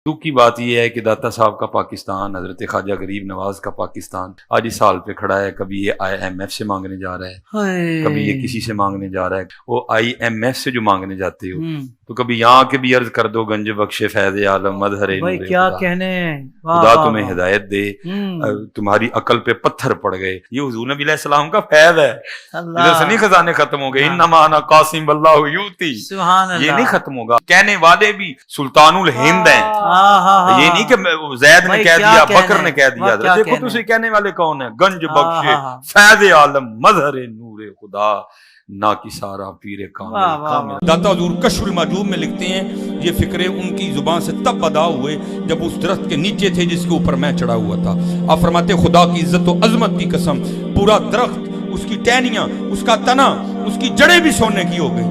تو کی بات یہ ہے کہ داتا صاحب کا پاکستان، حضرت خواجہ غریب نواز کا پاکستان آج اس حال پہ کھڑا ہے. کبھی یہ IMF سے مانگنے جا رہا ہے، کبھی یہ کسی سے مانگنے جا رہا ہے. وہ IMF سے جو مانگنے جاتے ہو تو کبھی یہاں کے بھی عرض کر دو گنج بخش فیض عالم مظہر نور کیا کہنے، خدا تمہیں ہدایت دے. تمہاری عقل پہ پتھر پڑ گئے. یہ حضور نبی علیہ السلام کا فیض ہے. ادھر سے نہیں خزانے ختم ہو گئے. انما انا قاسم اللہ یوتی، یہ نہیں ختم ہوگا. کہنے والے بھی سلطان الہند ہیں. یہ نہیں کہ زید نے کہہ دیا، بکر نے کہہ دیا. دیکھو تجھے کہنے والے کون ہیں؟ گنج بخش فیض عالم مظہر نور خدا نہ کی سارا پیر کامل. داتا حضور کشف المحجوب میں لکھتے ہیں یہ فکرے ان کی زبان سے تب ادا ہوئے جب اس درخت کے نیچے تھے جس کے اوپر میں چڑھا ہوا تھا. آپ فرماتے خدا کی عزت و عظمت کی قسم، پورا درخت، اس کی ٹہنیاں، اس کا تنا، اس کی جڑیں بھی سونے کی ہو گئی.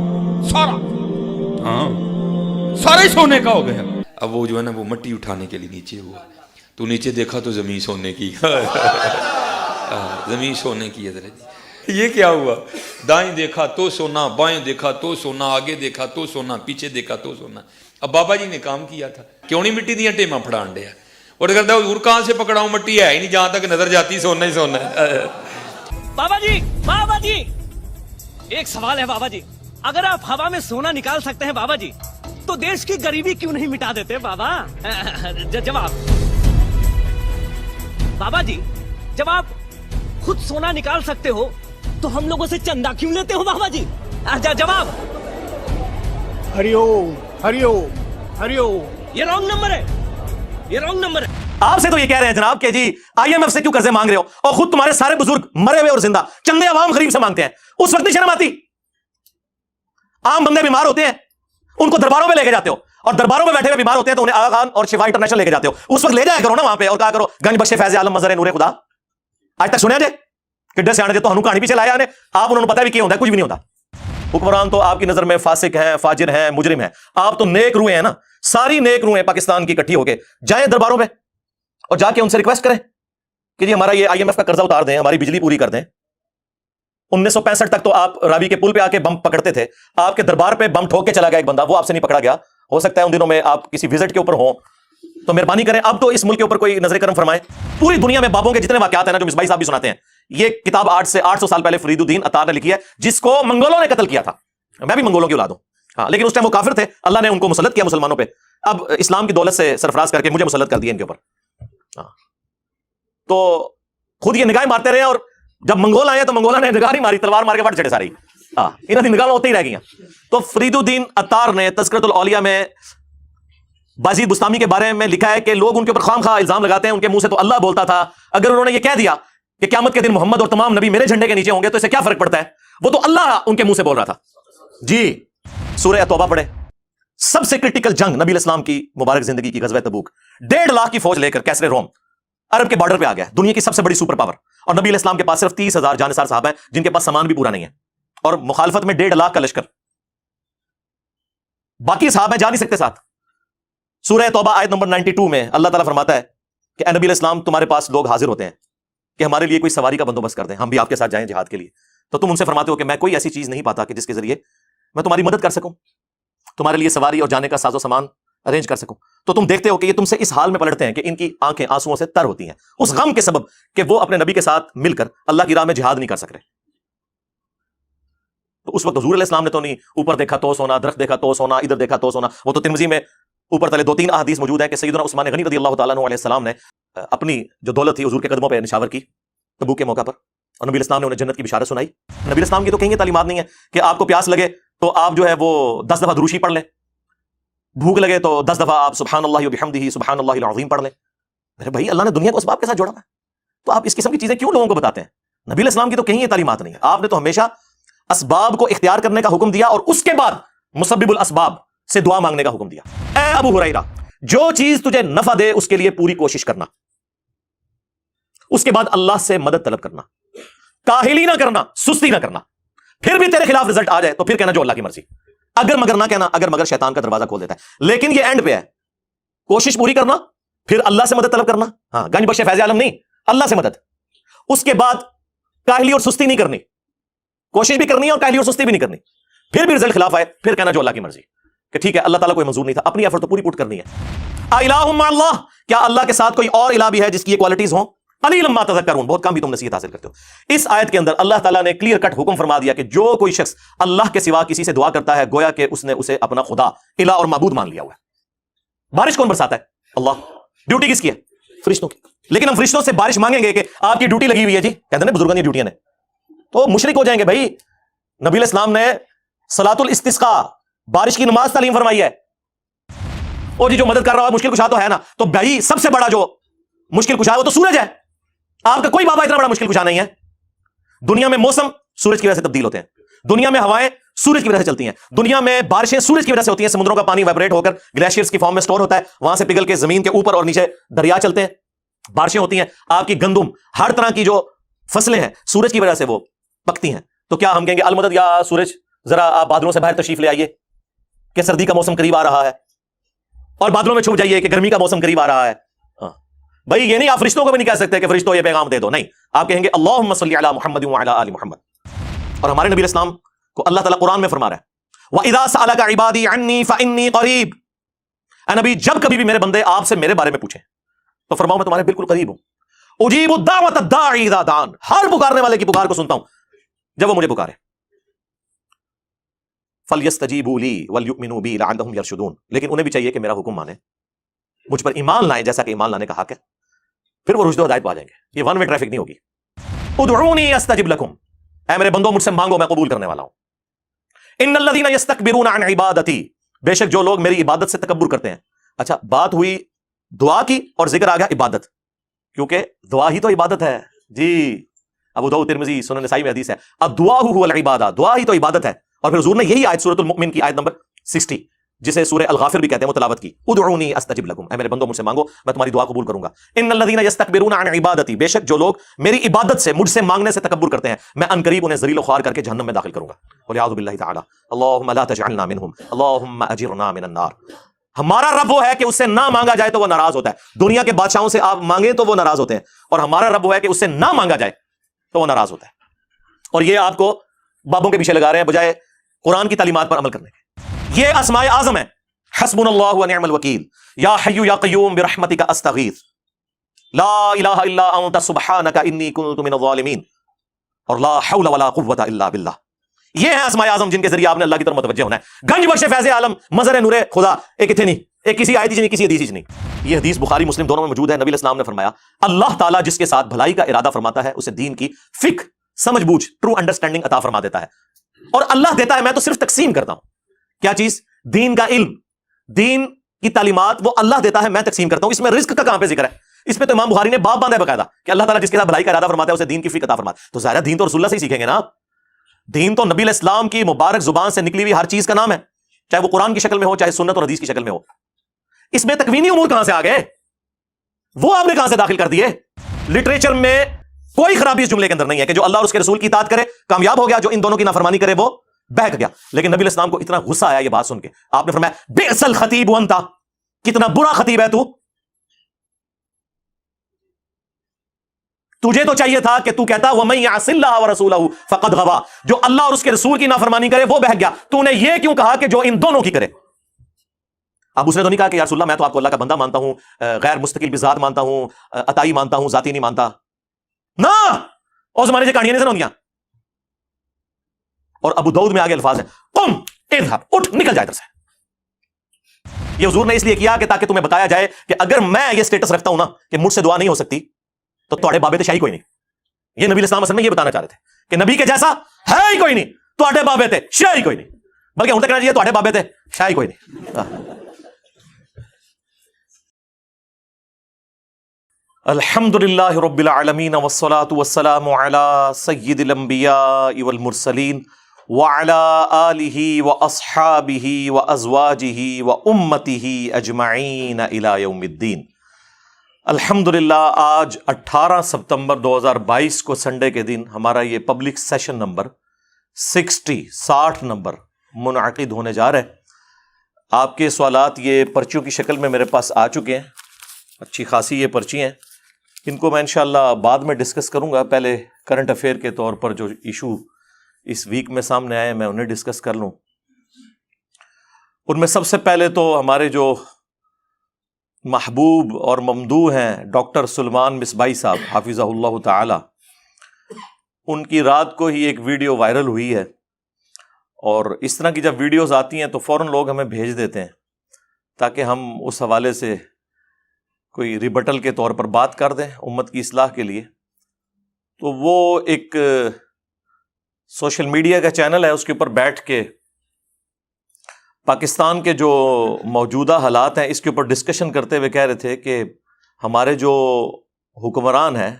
سارا ہی سونے کا ہو گیا. اب وہ جو ہے نا وہ مٹی اٹھانے کے لیے نیچے ہوا تو نیچے دیکھا تو زمین سونے کی. زمین سونے کی. حضرت یہ کیا ہوا؟ دائیں دیکھا تو سونا، بائیں دیکھا تو سونا، آگے دیکھا تو سونا، پیچھے دیکھا تو سونا. اب بابا جی نے کام کیا تھا، کیوں نہیں مٹی دیا ٹیما پھڑان دیا. اور کرتا حضور کہاں سے پکڑاؤں، مٹی ہے ہی نہیں، جہاں تک نظر جاتی سونا ہی سونا ہے. بابا جی ایک سوال ہے بابا جی، اگر آپ ہوا میں سونا نکال سکتے ہیں بابا جی تو دیش کی غریبی کیوں نہیں مٹا دیتے بابا؟ جواب بابا جی، جب آپ خود سونا نکال سکتے ہو تو ہم لوگوں سے چندہ کیوں لیتے ہو بابا جی؟ جواب ہریوم ہریوم ہریوم. یہ رانگ نمبر ہے، یہ رانگ نمبر ہے. آپ سے تو یہ کہہ رہے ہیں جناب کہ جی IMF سے کیوں قرضے مانگ رہے ہو، اور خود تمہارے سارے بزرگ مرے ہوئے اور زندہ چندے عوام غریب سے مانگتے ہیں. اس وقت نہیں شرم آتی؟ عام بندے بیمار ہوتے ہیں، ان کو درباروں میں لے کے جاتے ہو، اور درباروں میں بیٹھے ہوئے بیمار ہوتے ہیں تو انہیں آغا خان اور شفا انٹرنیشنل لے کے جاتے ہو. اس وقت لے جایا کرو نا وہاں پہ اور کہا کرو گنج بخش فیض عالم مظہر نور خدا. آج تک سنیا جائے کہ ڈر سے آنے دے تو ہنو کہانی پیچھے لایا انہیں. آپ انہوں نے پتہ بھی کیا ہوتا ہے، کچھ بھی نہیں ہوتا. حکمران تو آپ کی نظر میں فاسق ہیں، فاجر ہیں، مجرم ہیں. آپ تو نیک روحیں ہیں نا، ساری نیک روحیں پاکستان کی اکٹھی ہو کے جائیں درباروں میں اور جا کے ان سے ریکویسٹ کریں کہ جی ہمارا یہ IMF کا قرضہ اتار دیں، ہماری بجلی پوری کر دیں. 1965 تک تو آپ راوی کے پل پہ آ کے بم پکڑتے تھے. آپ کے دربار پہ بم ٹھوک کے چلا گیا ایک بندہ، وہ آپ سے نہیں پکڑا گیا. ہو سکتا ہے ان دنوں میں آپ کسی وزٹ کے اوپر ہوں تو مہربانی کریں اب تو اس ملک کے اوپر کوئی نظر کرم فرمائے. پوری دنیا میں بابوں کے جتنے واقعات ہیں نا جو مصباحی صاحب بھی سناتے ہیں، یہ کتاب 800 سال پہلے فرید الدین عطار نے لکھی ہے، جس کو منگولوں نے قتل کیا تھا. میں بھی منگولوں کی اولاد ہوں ہاں، لیکن اس ٹائم وہ کافر تھے، اللہ نے ان کو مسلط کیا مسلمانوں پہ. اب اسلام کی دولت سے سرفراز کر کے مجھے مسلط کر دیا ان کے اوپر. تو خود یہ نگاہیں مارتے رہے، اور جب منگول آئے تو منگولوں نے نگاہ نہیں ماری، تلوار مار کے بٹ چڑھے ساری. انہوں کی نگاہ میں ہوتے ہی رہ گئی. تو فرید الدین عطار نے تذکرۃ الاولیاء میں بازید بستامی کے بارے میں لکھا ہے کہ لوگ ان کے اوپر خام خواہ الزام لگاتے ہیں، ان کے منہ سے تو اللہ بولتا تھا. اگر انہوں نے یہ کہہ دیا کہ قیامت کے دن محمد اور تمام نبی میرے جھنڈے کے نیچے ہوں گے تو اس سے کیا فرق پڑتا ہے؟ وہ تو اللہ ان کے منہ سے بول رہا تھا. جی سورہ توبہ پڑھے. سب سے کرٹیکل جنگ نبی علیہ السلام کی مبارک زندگی کی غزوہ تبوک. 1.5 لاکھ کی فوج لے کر کیسر روم عرب کے بارڈر پہ آ گیا، دنیا کی سب سے بڑی سپر پاور. اور نبی علیہ السلام کے پاس صرف 30,000 جانثار صاحب ہیں جن کے پاس سامان بھی پورا نہیں ہے، اور مخالفت میں 1.5 لاکھ کا لشکر. باقی صاحب ہیں جا نہیں سکتے ساتھ. سورہ توبہ آیت نمبر 92 میں اللہ تعالیٰ فرماتا ہے کہ اے نبی علیہ السلام تمہارے پاس لوگ حاضر ہوتے ہیں کہ ہمارے لیے کوئی سواری کا بندوبست کر دیں، ہم بھی آپ کے ساتھ جائیں جہاد کے لیے. تو تم ان سے فرماتے ہو کہ میں کوئی ایسی چیز نہیں پاتا کہ جس کے ذریعے میں تمہاری مدد کر سکوں، تمہارے لیے سواری اور جانے کا ساز و سامان ارینج کر سکوں. تو تم دیکھتے ہو کہ یہ تم سے اس حال میں پلٹتے ہیں کہ ان کی آنکھیں آنسوؤں سے تر ہوتی ہیں اس غم کے سبب کہ وہ اپنے نبی کے ساتھ مل کر اللہ کی راہ میں جہاد نہیں کر سک رہے. تو اس وقت حضور علیہ السلام نے تو نہیں اوپر دیکھا تو سونا، درخت دیکھا تو سونا، ادھر دیکھا تو سونا. وہ تو ترمذی میں اوپر تلے 2-3 احادیث موجود ہیں کہ سیدنا عثمان غنی رضی اللہ تعالیٰ عنہ علیہ السلام نے اپنی جو دولت تھی حضور کے قدموں پہ نشاور کی تبوک کے موقع پر، اور نبی الاسلام نے انہیں جنت کی بشارت سنائی. نبی الاسلام کی تو کہیں یہ تعلیمات نہیں ہے کہ آپ کو پیاس لگے تو آپ جو ہے وہ 10 دفعہ دروشی پڑھ لیں، بھوک لگے تو 10 دفعہ آپ سبحان اللہ وبحمدہ سبحان اللہ العظیم پڑھ لیں. میرے بھائی اللہ نے دنیا کو اسباب کے ساتھ جوڑا ہے، تو آپ اس قسم کی چیزیں کیوں لوگوں کو بتاتے ہیں؟ نبی علیہ السلام کی تو کہیں یہ تعلیمات نہیں ہے. آپ نے تو ہمیشہ اسباب کو اختیار کرنے کا حکم دیا اور اس کے بعد مسبب الاسباب سے دعا مانگنے کا حکم دیا. اے ابو ہریرہ، جو چیز تجھے نفع دے اس کے لیے پوری کوشش کرنا، اس کے بعد اللہ سے مدد طلب کرنا، کاہلی نہ کرنا، سستی نہ کرنا. پھر بھی تیرے خلاف رزلٹ آ جائے تو پھر کہنا جو اللہ کی مرضی. اگر مگر نہ کہنا، اگر مگر شیطان کا دروازہ کھول دیتا ہے. لیکن یہ اینڈ پہ ہے، کوشش پوری کرنا، پھر اللہ سے مدد طلب کرنا. ہاں، گنج بخش فیض عالم نہیں، اللہ سے مدد. اس کے بعد کاہلی اور سستی نہیں کرنی، کوشش بھی کرنی ہے اور کاہلی اور سستی بھی نہیں کرنی. پھر بھی رزلٹ خلاف آئے پھر کہنا جو اللہ کی مرضی، کہ ٹھیک ہے اللہ تعالیٰ کوئی منظور نہیں تھا، اپنی ایفرٹ تو پوری پوٹ کرنی ہے. الہ مع اللہ، کیا اللہ کے ساتھ کوئی اور الہ بھی ہے جس کی یہ کوالٹیز ہوں؟ قلیلا ما تذکرون، بہت کم بھی تم نصیحت حاصل کرتے ہو۔ اس آیت کے اندر اللہ تعالیٰ نے کلیئر کٹ حکم فرما دیا کہ جو کوئی شخص اللہ کے سوا کسی سے دعا کرتا ہے گویا کہ اس نے اسے اپنا خدا، الہ اور معبود مان لیا ہوا ہے۔ بارش کون برساتا ہے؟ اللہ۔ ڈیوٹی کس کی ہے؟ فرشتوں کی۔ لیکن ہم فرشتوں سے بارش مانگیں گے کہ آپ کی ڈیوٹی لگی ہوئی ہے جی، کہتے ہیں بزرگوں کی ڈیوٹیاں نے، تو مشرک ہو جائیں گے بھائی۔ نبی علیہ السلام نے صلاۃ الاستسقاء، بارش کی نماز تعلیم فرمائی ہے۔ اور جی جو مدد کر رہا ہے مشکل کشا تو ہے نا، تو بھائی سب سے بڑا جو مشکل کشا ہے وہ تو سورج ہے۔ آپ کا کوئی بابا اتنا بڑا مشکل کشا نہیں ہے۔ دنیا میں موسم سورج کی وجہ سے تبدیل ہوتے ہیں، دنیا میں ہوائیں سورج کی وجہ سے چلتی ہیں، دنیا میں بارشیں سورج کی وجہ سے ہوتی ہیں، سمندروں کا پانی وائبریٹ ہو کر گلیشیئرز کی فارم میں سٹور ہوتا ہے، وہاں سے پگھل کے زمین کے اوپر اور نیچے دریا چلتے ہیں، بارشیں ہوتی ہیں۔ آپ کی گندم، ہر طرح کی جو فصلیں ہیں سورج کی وجہ سے وہ پکتی ہیں۔ تو کیا ہم کہیں گے المدد یا سورج ذرا آپ بادلوں سے باہر تشریف لے آئیے کہ سردی کا موسم قریب آ رہا ہے، اور بادلوں میں چھپ جائیے کہ گرمی کا موسم قریب آ رہا ہے؟ بھائی یہ نہیں، آپ فرشتوں کو بھی نہیں کہہ سکتے کہ فرشتوں یہ پیغام دے دو، نہیں، آپ کہیں گے اللہم صلی علی محمد وعلی آل محمد۔ اور ہمارے نبی علیہ السلام کو اللہ تعالیٰ قرآن میں فرما رہا ہے وَإِذَا سَأَلَكَ عِبَادِي عَنِّي فَإِنِّي قَرِيبٌ، اے نبی جب کبھی بھی میرے بندے آپ سے میرے بارے میں پوچھیں تو فرماؤ میں تمہارے بالکل قریب ہوں، اجیب الدعوۃ الداعی اذا دعان، ہر پکارنے والے کی پکار کو سنتا ہوں جب وہ مجھے پکارے۔ فَلْيَسْتَجِيبُوا لِي وَلْيُؤْمِنُوا بِي لَعَلَّهُمْ يَرْشُدُونَ، لیکن انہیں بھی چاہیے کہ میرا حکم مانیں، مجھ پر ایمان لائیں جیسا کہ ایمان لانے کا حق ہے، پھر وہ رشد و ہدایت پا جائیں گے۔ یہ ون وے ٹریفک نہیں ہوگی۔ ادعونی استجب لکم، اے میرے بندوں مجھ سے مانگو میں قبول کرنے والا ہوں۔ ان الذین یستکبرون عن عبادتی، بے شک جو لوگ میری عبادت سے تکبر کرتے ہیں۔ اچھا بات ہوئی دعا کی اور ذکر آ گیا عبادت، کیونکہ دعا ہی تو عبادت ہے جی۔ ابو داؤد ترمذی سنن نسائی میں حدیث ہے الدعاء هو العبادہ، دعا ہی تو عبادت ہے۔ اور پھر حضور نے یہی آیت سورۃ المؤمن کی آیت نمبر 60 جسے سورہ الغافر بھی کہتے ہیں وہ تلاوت کی، ادعونی استجب لکم، اے میرے بندوں مجھ سے مانگو میں تمہاری دعا قبول کروں گا۔ ان الذین یستکبرون عن عبادتی، بے شک جو لوگ میری عبادت سے مجھ سے مانگنے سے تکبر کرتے ہیں میں ان قریب انہیں ذلیل و خوار کر کے جہنم میں داخل کروں گا۔ والعیاذ باللہ تعالی، اللہم لا تجعلنا منہم، اللہم اجرنا من النار۔ ہمارا رب وہ ہے کہ اس سے نہ مانگا جائے تو وہ ناراض ہوتا ہے۔ دنیا کے بادشاہوں سے آپ مانگیں تو وہ ناراض ہوتے ہیں، اور ہمارا رب وہ ہے کہ اس سے نہ مانگا جائے تو وہ ناراض ہوتا ہے۔ اور یہ آپ کو بابوں کے پیچھے لگا رہے ہیں بجائے قرآن کی تعلیمات پر عمل کرنے کے۔ یہ اسماء اعظم ہے، حسبنا اللہ ونعم الوکیل، یا حی یا قیوم برحمتک استغیث، لا الہ الا انت سبحانک انی کنت من الظالمین، اور لا حول ولا قوۃ الا باللہ۔ یہ ہیں اسماء اعظم جن کے ذریعے آپ نے اللہ کی طرف متوجہ ہونا ہے۔ گنج بخش فیض عالم مظہر نور خدا، ایک اتنے نہیں، ایک کسی آیت نہیں، کسی حدیث نہیں۔ یہ حدیث بخاری مسلم دونوں میں موجود ہے۔ نبی علیہ السلام نے فرمایا اللہ تعالیٰ جس کے ساتھ بھلائی کا ارادہ فرماتا ہے اسے دین کی فقہ، سمجھ بوجھ، ٹرو انڈرسٹینڈنگ عطا فرما دیتا ہے۔ اور اللہ دیتا ہے، میں تو صرف تقسیم کرتا ہوں۔ کیا چیز؟ دین کا علم، دین کی تعلیمات وہ اللہ دیتا ہے، میں تقسیم کرتا ہوں۔ اس میں رزق کا کہاں پہ ذکر ہے؟ اس پہ تو امام بخاری نے باب باندھا ہے باقاعدہ کہ اللہ تعالیٰ جس کے ساتھ بھلائی کا ارادہ فرماتا ہے اسے دین کی فقہ عطا فرماتا ہے۔ تو ظاہر ہے دین تو رسول اللہ سے ہی سیکھیں گے نا۔ دین تو نبی علیہ السلام کی مبارک زبان سے نکلی ہوئی ہر چیز کا نام ہے، چاہے وہ قرآن کی شکل میں ہو چاہے سنت اور حدیث کی شکل میں ہو۔ اس میں تکوینی امور کہاں سے آ گئے؟ وہ آپ نے کہاں سے داخل کر دیے؟ لٹریچر میں کوئی خرابی اس جملے کے اندر نہیں ہے کہ جو اللہ اور اس کے رسول کی اطاعت کرے کامیاب ہو گیا، جو ان دونوں کی نافرمانی کرے وہ بہک گیا۔ لیکن نبی علیہ السلام کو اتنا غصہ آیا یہ بات سن کے، آپ نے فرمایا بئس الخطیب انت، کتنا برا خطیب ہے تو، تجھے تو چاہیے تھا کہ تو کہتا وَمَن يَعْصِ اللَّهَ وَرَسُولَهُ فَقَدْ غَوَىٰ، جو اللہ اور اس کے رسول کی نافرمانی کرے وہ بہک گیا۔ تو نے یہ کیوں کہا کہ جو ان دونوں کی کرے؟ اب اس نے تو نہیں کہا کہ یا رسول اللہ میں تو آپ کو اللہ کا بندہ مانتا ہوں، غیر مستقل بذات مانتا ہوں، عطائی مانتا ہوں، ذاتی نہیں مانتا نا، اور زمانے سے کہانیاں نہیں سناؤں گیا۔ اور ابو داؤد میں آگے الفاظ ہیں قم اذهب، اٹھ نکل جائے ادھر سے۔ یہ حضور نے اس لیے کیا کہ تاکہ تمہیں بتایا جائے کہ اگر میں یہ سٹیٹس رکھتا ہوں نا کہ مجھ سے دعا نہیں ہو سکتی تو تواڈے بابے تے شاہی کوئی نہیں۔ یہ نبی علیہ السلام اصل میں یہ بتانا چاہ رہے تھے کہ نبی کے جیسا ہے ہی کوئی نہیں، تواڈے بابے تے شاہی کوئی نہیں، بلکہ ہن تک کہنا چاہیے تواڈے بابے تے شاہی کوئی نہیں۔ الحمدللہ رب العالمین والصلاة والسلام علی سید الانبیاء والمرسلین وعلی آلہ واصحابہ وازواجہ وامتہ اجمعین الی یوم الدین۔ الحمدللہ آج 18 ستمبر 2022 کو سنڈے کے دن ہمارا یہ پبلک سیشن نمبر 60 نمبر منعقد ہونے جا رہا ہے۔ آپ کے سوالات یہ پرچیوں کی شکل میں میرے پاس آ چکے ہیں، اچھی خاصی یہ پرچی ہیں، ان کو میں انشاءاللہ بعد میں ڈسکس کروں گا۔ پہلے کرنٹ افیئر کے طور پر جو ایشو اس ویک میں سامنے آئے میں انہیں ڈسکس کر لوں۔ ان میں سب سے پہلے تو ہمارے جو محبوب اور ممدوح ہیں ڈاکٹر سلمان مصباحی صاحب حافظہ اللہ تعالی، ان کی رات کو ہی ایک ویڈیو وائرل ہوئی ہے، اور اس طرح کی جب ویڈیوز آتی ہیں تو فوراً لوگ ہمیں بھیج دیتے ہیں تاکہ ہم اس حوالے سے کوئی ریبٹل کے طور پر بات کر دیں امت کی اصلاح کے لیے۔ تو وہ ایک سوشل میڈیا کا چینل ہے، اس کے اوپر بیٹھ کے پاکستان کے جو موجودہ حالات ہیں اس کے اوپر ڈسکشن کرتے ہوئے کہہ رہے تھے کہ ہمارے جو حکمران ہیں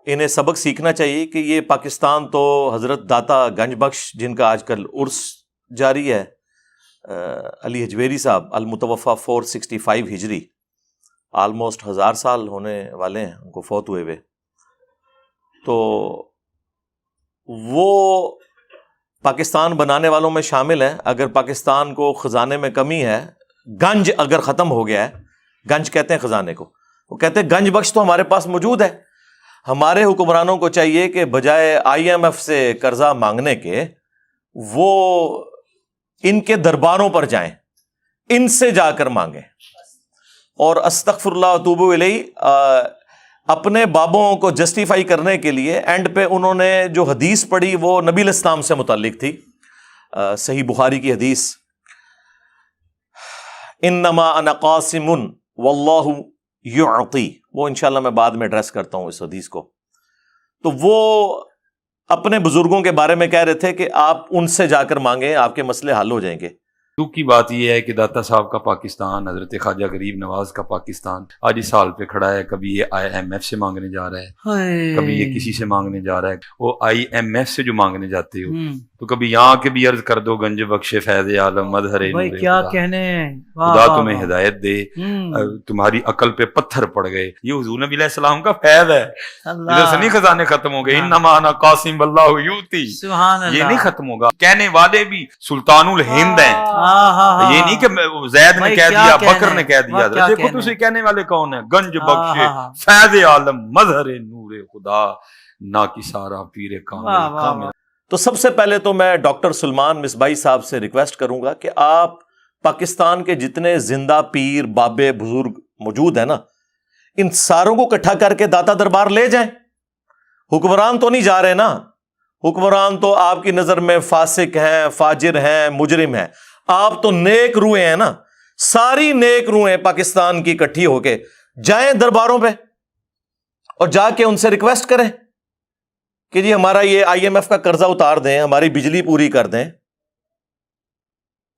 انہیں سبق سیکھنا چاہیے کہ یہ پاکستان تو حضرت داتا گنج بخش جن کا آج کل عرس جاری ہے، علی حجویری صاحب المتوفہ 465 ہجری، آلموسٹ 1000 سال ہونے والے ہیں ان کو فوت ہوئے ہوئے، تو وہ پاکستان بنانے والوں میں شامل ہیں۔ اگر پاکستان کو خزانے میں کمی ہے، گنج اگر ختم ہو گیا ہے، گنج کہتے ہیں خزانے کو، وہ کہتے ہیں گنج بخش تو ہمارے پاس موجود ہے۔ ہمارے حکمرانوں کو چاہیے کہ بجائے IMF سے قرضہ مانگنے کے وہ ان کے درباروں پر جائیں، ان سے جا کر مانگیں، اور استغفر اللہ واتوب الیہ اپنے بابوں کو جسٹیفائی کرنے کے لیے اینڈ پہ انہوں نے جو حدیث پڑھی وہ نبی علیہ السلام سے متعلق تھی، صحیح بخاری کی حدیث، انما انا قاسم واللہ یعطی، وہ انشاءاللہ میں بعد میں ایڈریس کرتا ہوں اس حدیث کو۔ تو وہ اپنے بزرگوں کے بارے میں کہہ رہے تھے کہ آپ ان سے جا کر مانگیں، آپ کے مسئلے حل ہو جائیں گے۔ دکھ کی بات یہ ہے کہ داتا صاحب کا پاکستان، حضرت خواجہ غریب نواز کا پاکستان آج اس حال پہ کھڑا ہے۔ کبھی یہ IMF سے مانگنے جا رہا ہے، کبھی یہ کسی سے مانگنے جا رہا ہے۔ وہ IMF سے جو مانگنے جاتے ہو تو کبھی یہاں کے بھی عرض کر دو گنج بخش فیض عالم مظہر نور کیا خدا، کہنے، خدا تمہیں ہدایت دے، تمہاری عقل پہ پتھر پڑ گئے۔ یہ حضور نبی علیہ السلام کا فیض ہے، ادھر سے نہیں خزانے ختم ہو گئے۔ انما انا قاسم واللہ یؤتی، یہ نہیں ختم ہوگا۔ کہنے والے بھی سلطان الہند ہیں، یہ نہیں کہ زید نے کہہ دیا، بکر نے کہہ دیا۔ دیکھو تو اسے کہنے والے کون ہیں؟ گنج بخش فیض عالم مظہر نور خدا نا کی سارا پیر کامل۔ تو سب سے پہلے تو میں ڈاکٹر سلمان مصباحی صاحب سے ریکویسٹ کروں گا کہ آپ پاکستان کے جتنے زندہ پیر بابے بزرگ موجود ہیں نا، ان ساروں کو اکٹھا کر کے داتا دربار لے جائیں۔ حکمران تو نہیں جا رہے نا، حکمران تو آپ کی نظر میں فاسق ہیں، فاجر ہیں، مجرم ہیں، آپ تو نیک روحیں ہیں نا، ساری نیک روحیں پاکستان کی اکٹھی ہو کے جائیں درباروں پہ اور جا کے ان سے ریکویسٹ کریں کہ جی ہمارا یہ IMF کا قرضہ اتار دیں، ہماری بجلی پوری کر دیں۔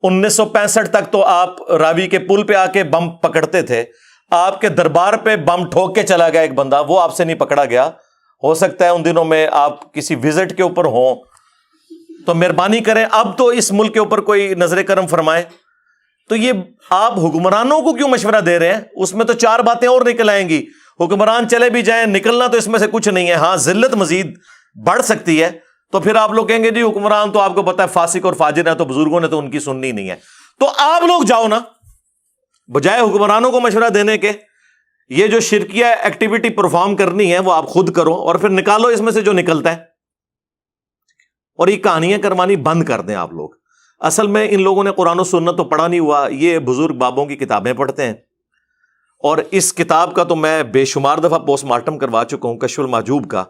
1965 تک تو آپ راوی کے پل پہ آ کے بم پکڑتے تھے، آپ کے دربار پہ بم ٹھوک کے چلا گیا ایک بندہ، وہ آپ سے نہیں پکڑا گیا۔ ہو سکتا ہے ان دنوں میں آپ کسی وزٹ کے اوپر ہوں، تو مہربانی کریں اب تو اس ملک کے اوپر کوئی نظر کرم فرمائے۔ تو یہ آپ حکمرانوں کو کیوں مشورہ دے رہے ہیں؟ اس میں تو 4 باتیں اور نکل آئیں گی۔ حکمران چلے بھی جائیں، نکلنا تو اس میں سے کچھ نہیں ہے، ہاں ذلت مزید بڑھ سکتی ہے۔ تو پھر آپ لوگ کہیں گے جی حکمران تو آپ کو پتا ہے فاسق اور فاجر ہے، تو بزرگوں نے تو ان کی سننی نہیں ہے۔ تو آپ لوگ جاؤ نا، بجائے حکمرانوں کو مشورہ دینے کے، یہ جو شرکیہ ایکٹیویٹی پرفارم کرنی ہے وہ آپ خود کرو، اور پھر نکالو اس میں سے جو نکلتا ہے، اور یہ کہانیاں کروانی بند کر دیں آپ لوگ۔ اصل میں ان لوگوں نے قرآن و سنت تو پڑھا نہیں ہوا، یہ بزرگ بابوں کی کتابیں پڑھتے ہیں، اور اس کتاب کا تو میں بے شمار دفعہ پوسٹ مارٹم کروا چکا ہوں، کشف المحجوب کا،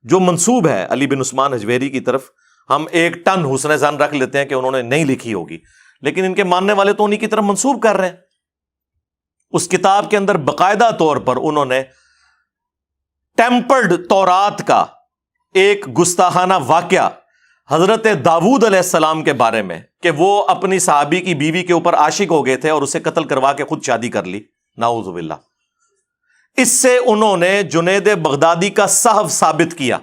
جو منسوب ہے علی بن عثمان حجویری کی طرف۔ ہم 1 ٹن حسن ظن رکھ لیتے ہیں کہ انہوں نے نہیں لکھی ہوگی، لیکن ان کے ماننے والے تو انہی کی طرف منسوب کر رہے ہیں۔ اس کتاب کے اندر باقاعدہ طور پر انہوں نے ٹیمپرڈ تورات کا ایک گستاخانہ واقعہ حضرت داؤد علیہ السلام کے بارے میں، کہ وہ اپنی صحابی کی بیوی کے اوپر عاشق ہو گئے تھے اور اسے قتل کروا کے خود شادی کر لی، نعوذ باللہ۔ اس سے انہوں نے جنید بغدادی کا صحو ثابت کیا،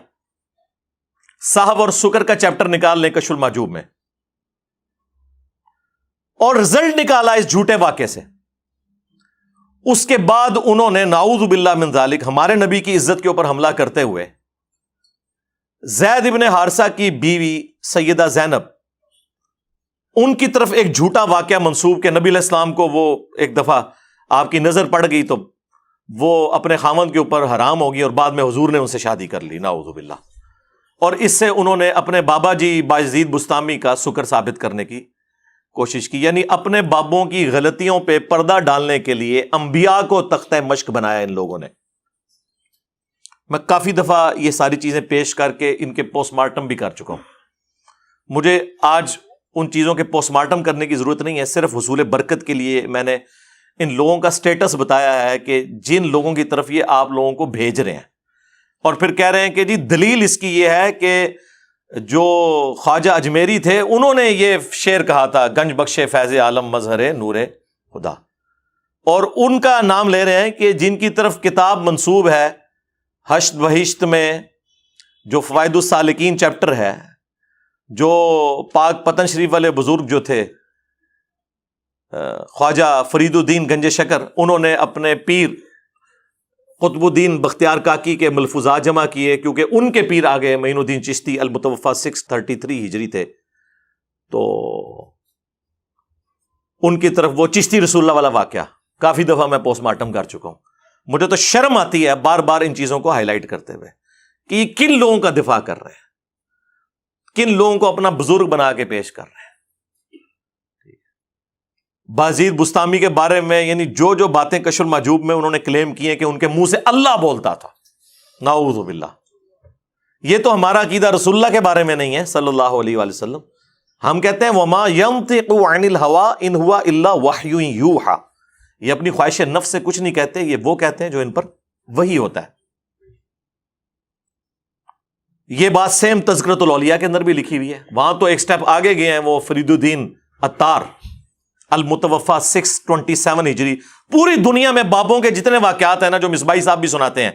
صحو اور سکر کا چیپٹر نکال لیں کشف المحجوب میں، اور رزلٹ نکالا اس جھوٹے واقعے سے۔ اس کے بعد انہوں نے نعوذ باللہ من ذالک ہمارے نبی کی عزت کے اوپر حملہ کرتے ہوئے زید ابن حارثہ کی بیوی سیدہ زینب، ان کی طرف ایک جھوٹا واقعہ منسوب کہ نبی علیہ السلام کو وہ ایک دفعہ آپ کی نظر پڑ گئی تو وہ اپنے خامند کے اوپر حرام ہوگی، اور بعد میں حضور نے ان سے شادی کر لی، نعوذ باللہ۔ اور اس سے انہوں نے اپنے بابا جی بایزید بستامی کا سکر ثابت کرنے کی کوشش کی، یعنی اپنے بابوں کی غلطیوں پہ پردہ ڈالنے کے لیے انبیاء کو تختہ مشق بنایا ان لوگوں نے۔ میں کافی دفعہ یہ ساری چیزیں پیش کر کے ان کے پوسٹ مارٹم بھی کر چکا ہوں۔ مجھے آج ان چیزوں کے پوسٹ مارٹم کرنے کی ضرورت نہیں ہے، صرف حصول برکت کے لیے میں نے ان لوگوں کا سٹیٹس بتایا ہے کہ جن لوگوں کی طرف یہ آپ لوگوں کو بھیج رہے ہیں، اور پھر کہہ رہے ہیں کہ جی دلیل اس کی یہ ہے کہ جو خواجہ اجمیری تھے انہوں نے یہ شعر کہا تھا، گنج بخش فیض عالم مظہر نور خدا، اور ان کا نام لے رہے ہیں کہ جن کی طرف کتاب منسوب ہے حشت بہشت میں، جو فوائد السالکین چیپٹر ہے، جو پاک پتن شریف والے بزرگ جو تھے خواجہ فرید الدین گنج شکر، انہوں نے اپنے پیر قطب الدین بختیار کاکی کے ملفوظات جمع کیے، کیونکہ ان کے پیر آگے معین الدین چشتی المتوفی 633 ہجری تھے، تو ان کی طرف وہ چشتی رسول اللہ والا واقعہ کافی دفعہ میں پوسٹ مارٹم کر چکا ہوں۔ مجھے تو شرم آتی ہے بار بار ان چیزوں کو ہائی لائٹ کرتے ہوئے کہ یہ کن لوگوں کا دفاع کر رہے ہیں، کن لوگوں کو اپنا بزرگ بنا کے پیش کر رہے ہیں۔ بازید بستامی کے بارے میں یعنی جو جو باتیں کشف المحجوب میں انہوں نے کلیم کی ہیں کہ ان کے منہ سے اللہ بولتا تھا، نعوذ باللہ، یہ تو ہمارا عقیدہ رسول اللہ کے بارے میں نہیں ہے صلی اللہ علیہ وآلہ وسلم۔ ہم کہتے ہیں وما ينطق عن الهوى ان هو الا وحی یوحى، یہ اپنی خواہش نفس سے کچھ نہیں کہتے، یہ وہ کہتے ہیں جو ان پر وحی ہوتا ہے۔ یہ بات سیم تذکرۃ الاولیاء کے اندر بھی لکھی ہوئی ہے، وہاں تو ایک سٹیپ آگے گئے ہیں، وہ فرید الدین عطار المتوفی 627 ہجری، پوری دنیا میں بابوں کے جتنے واقعات ہیں نا، جو مصباحی صاحب بھی سناتے ہیں،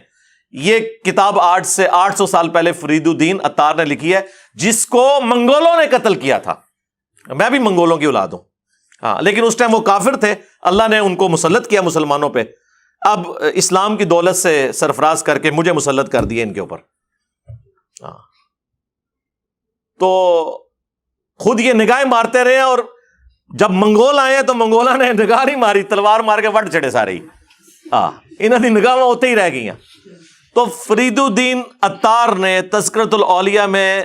یہ کتاب 800 سال پہلے فرید الدین عطار نے لکھی ہے، جس کو منگولوں نے قتل کیا تھا۔ میں بھی منگولوں کی اولاد ہوں، ہاں، لیکن اس ٹائم وہ کافر تھے، اللہ نے ان کو مسلط کیا مسلمانوں پہ، اب اسلام کی دولت سے سرفراز کر کے مجھے مسلط کر دیا ان کے اوپر۔ ہاں، تو خود یہ نگاہیں مارتے رہے، اور جب منگول آئے تو منگولا نے نگاہ نہیں ماری، تلوار مار کے وٹ چڑے سارے ہی، انہوں نے نگاہ ہوتے ہی رہ گئی ہیں۔ تو فرید الدین عطار نے تذکرۃ الاولیاء میں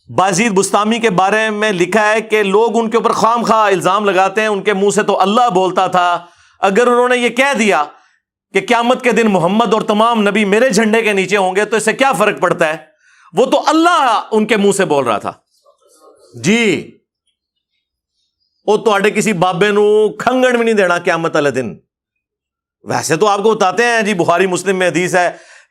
بازید بستامی کے بارے میں لکھا ہے کہ لوگ ان کے اوپر خام خواہ الزام لگاتے ہیں، ان کے منہ سے تو اللہ بولتا تھا، اگر انہوں نے یہ کہہ دیا کہ قیامت کے دن محمد اور تمام نبی میرے جھنڈے کے نیچے ہوں گے تو اس سے کیا فرق پڑتا ہے، وہ تو اللہ ان کے منہ سے بول رہا تھا جی، وہ تو کسی بابے نو کھنگن بھی نہیں دینا قیامت والے دن۔ ویسے تو آپ کو بتاتے ہیں جی، بخاری مسلم میں حدیث ہے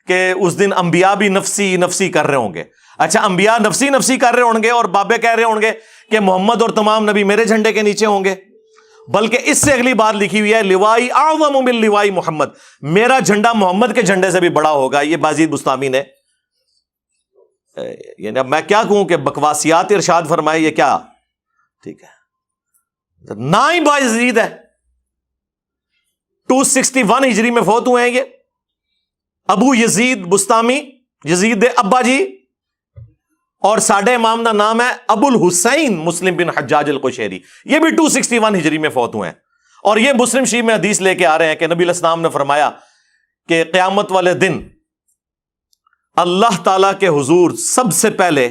کہ اس دن انبیاء بھی نفسی نفسی کر رہے ہوں گے۔ اچھا، انبیاء نفسی نفسی کر رہے ہوں گے اور بابے کہہ رہے ہوں گے کہ محمد اور تمام نبی میرے جھنڈے کے نیچے ہوں گے، بلکہ اس سے اگلی بات لکھی ہوئی ہے لوائی اعظم من لوائی محمد، میرا جھنڈا محمد کے جھنڈے سے بھی بڑا ہوگا۔ یہ بازید بستامی نے، یعنی اب میں کیا کہوں کہ بکواسیات ارشاد فرمائے، یہ کیا ٹھیک ہے، نہ ہی بازید ہے۔ 261 ہجری میں فوت ہوئے ہیں یہ ابو یزید بستامی، یزید دے ابا جی، اور ساڈے امام دا نام ہے ابو الحسین مسلم بن حجاج القشیری، یہ بھی 261 ہجری میں فوت ہوئے ہیں، اور یہ مسلم شریف میں حدیث لے کے آ رہے ہیں کہ نبی علیہ السلام نے فرمایا کہ قیامت والے دن اللہ تعالیٰ کے حضور سب سے پہلے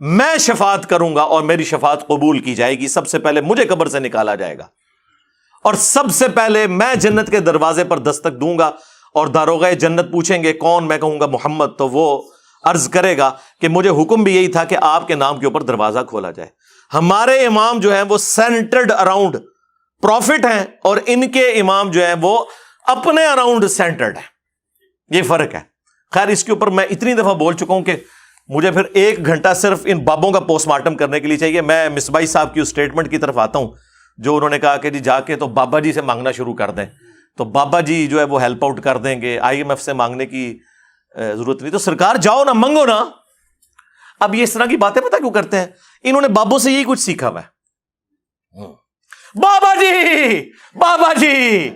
میں شفاعت کروں گا اور میری شفاعت قبول کی جائے گی، سب سے پہلے مجھے قبر سے نکالا جائے گا، اور سب سے پہلے میں جنت کے دروازے پر دستک دوں گا، اور داروغہ جنت پوچھیں گے کون، میں کہوں گا محمد، تو وہ عرض کرے گا کہ مجھے حکم بھی یہی تھا کہ آپ کے نام کے اوپر دروازہ کھولا جائے۔ ہمارے امام جو ہیں وہ سینٹرڈ اراؤنڈ پروفٹ ہیں، اور ان کے امام جو ہیں وہ اپنے اراؤنڈ سینٹرڈ ہیں، یہ فرق ہے۔ خیر، اس کے اوپر میں اتنی دفعہ بول چکا ہوں کہ مجھے پھر 1 گھنٹہ صرف ان بابوں کا پوسٹ مارٹم کرنے کے لیے چاہیے۔ میں مصباحی صاحب کی اس سٹیٹمنٹ کی طرف آتا ہوں جو انہوں نے کہا کہ جی جا کے تو بابا جی سے مانگنا شروع کر دیں، تو بابا جی جو ہے وہ ہیلپ آؤٹ کر دیں گے، IMF سے مانگنے کی ضرورت نہیں، تو سرکار جاؤ نا، منگو نا۔ اب یہ اس طرح کی باتیں پتہ کیوں کرتے ہیں؟ انہوں نے بابوں سے یہی کچھ سیکھا ہوا ہے۔ بابا جی، بابا جی،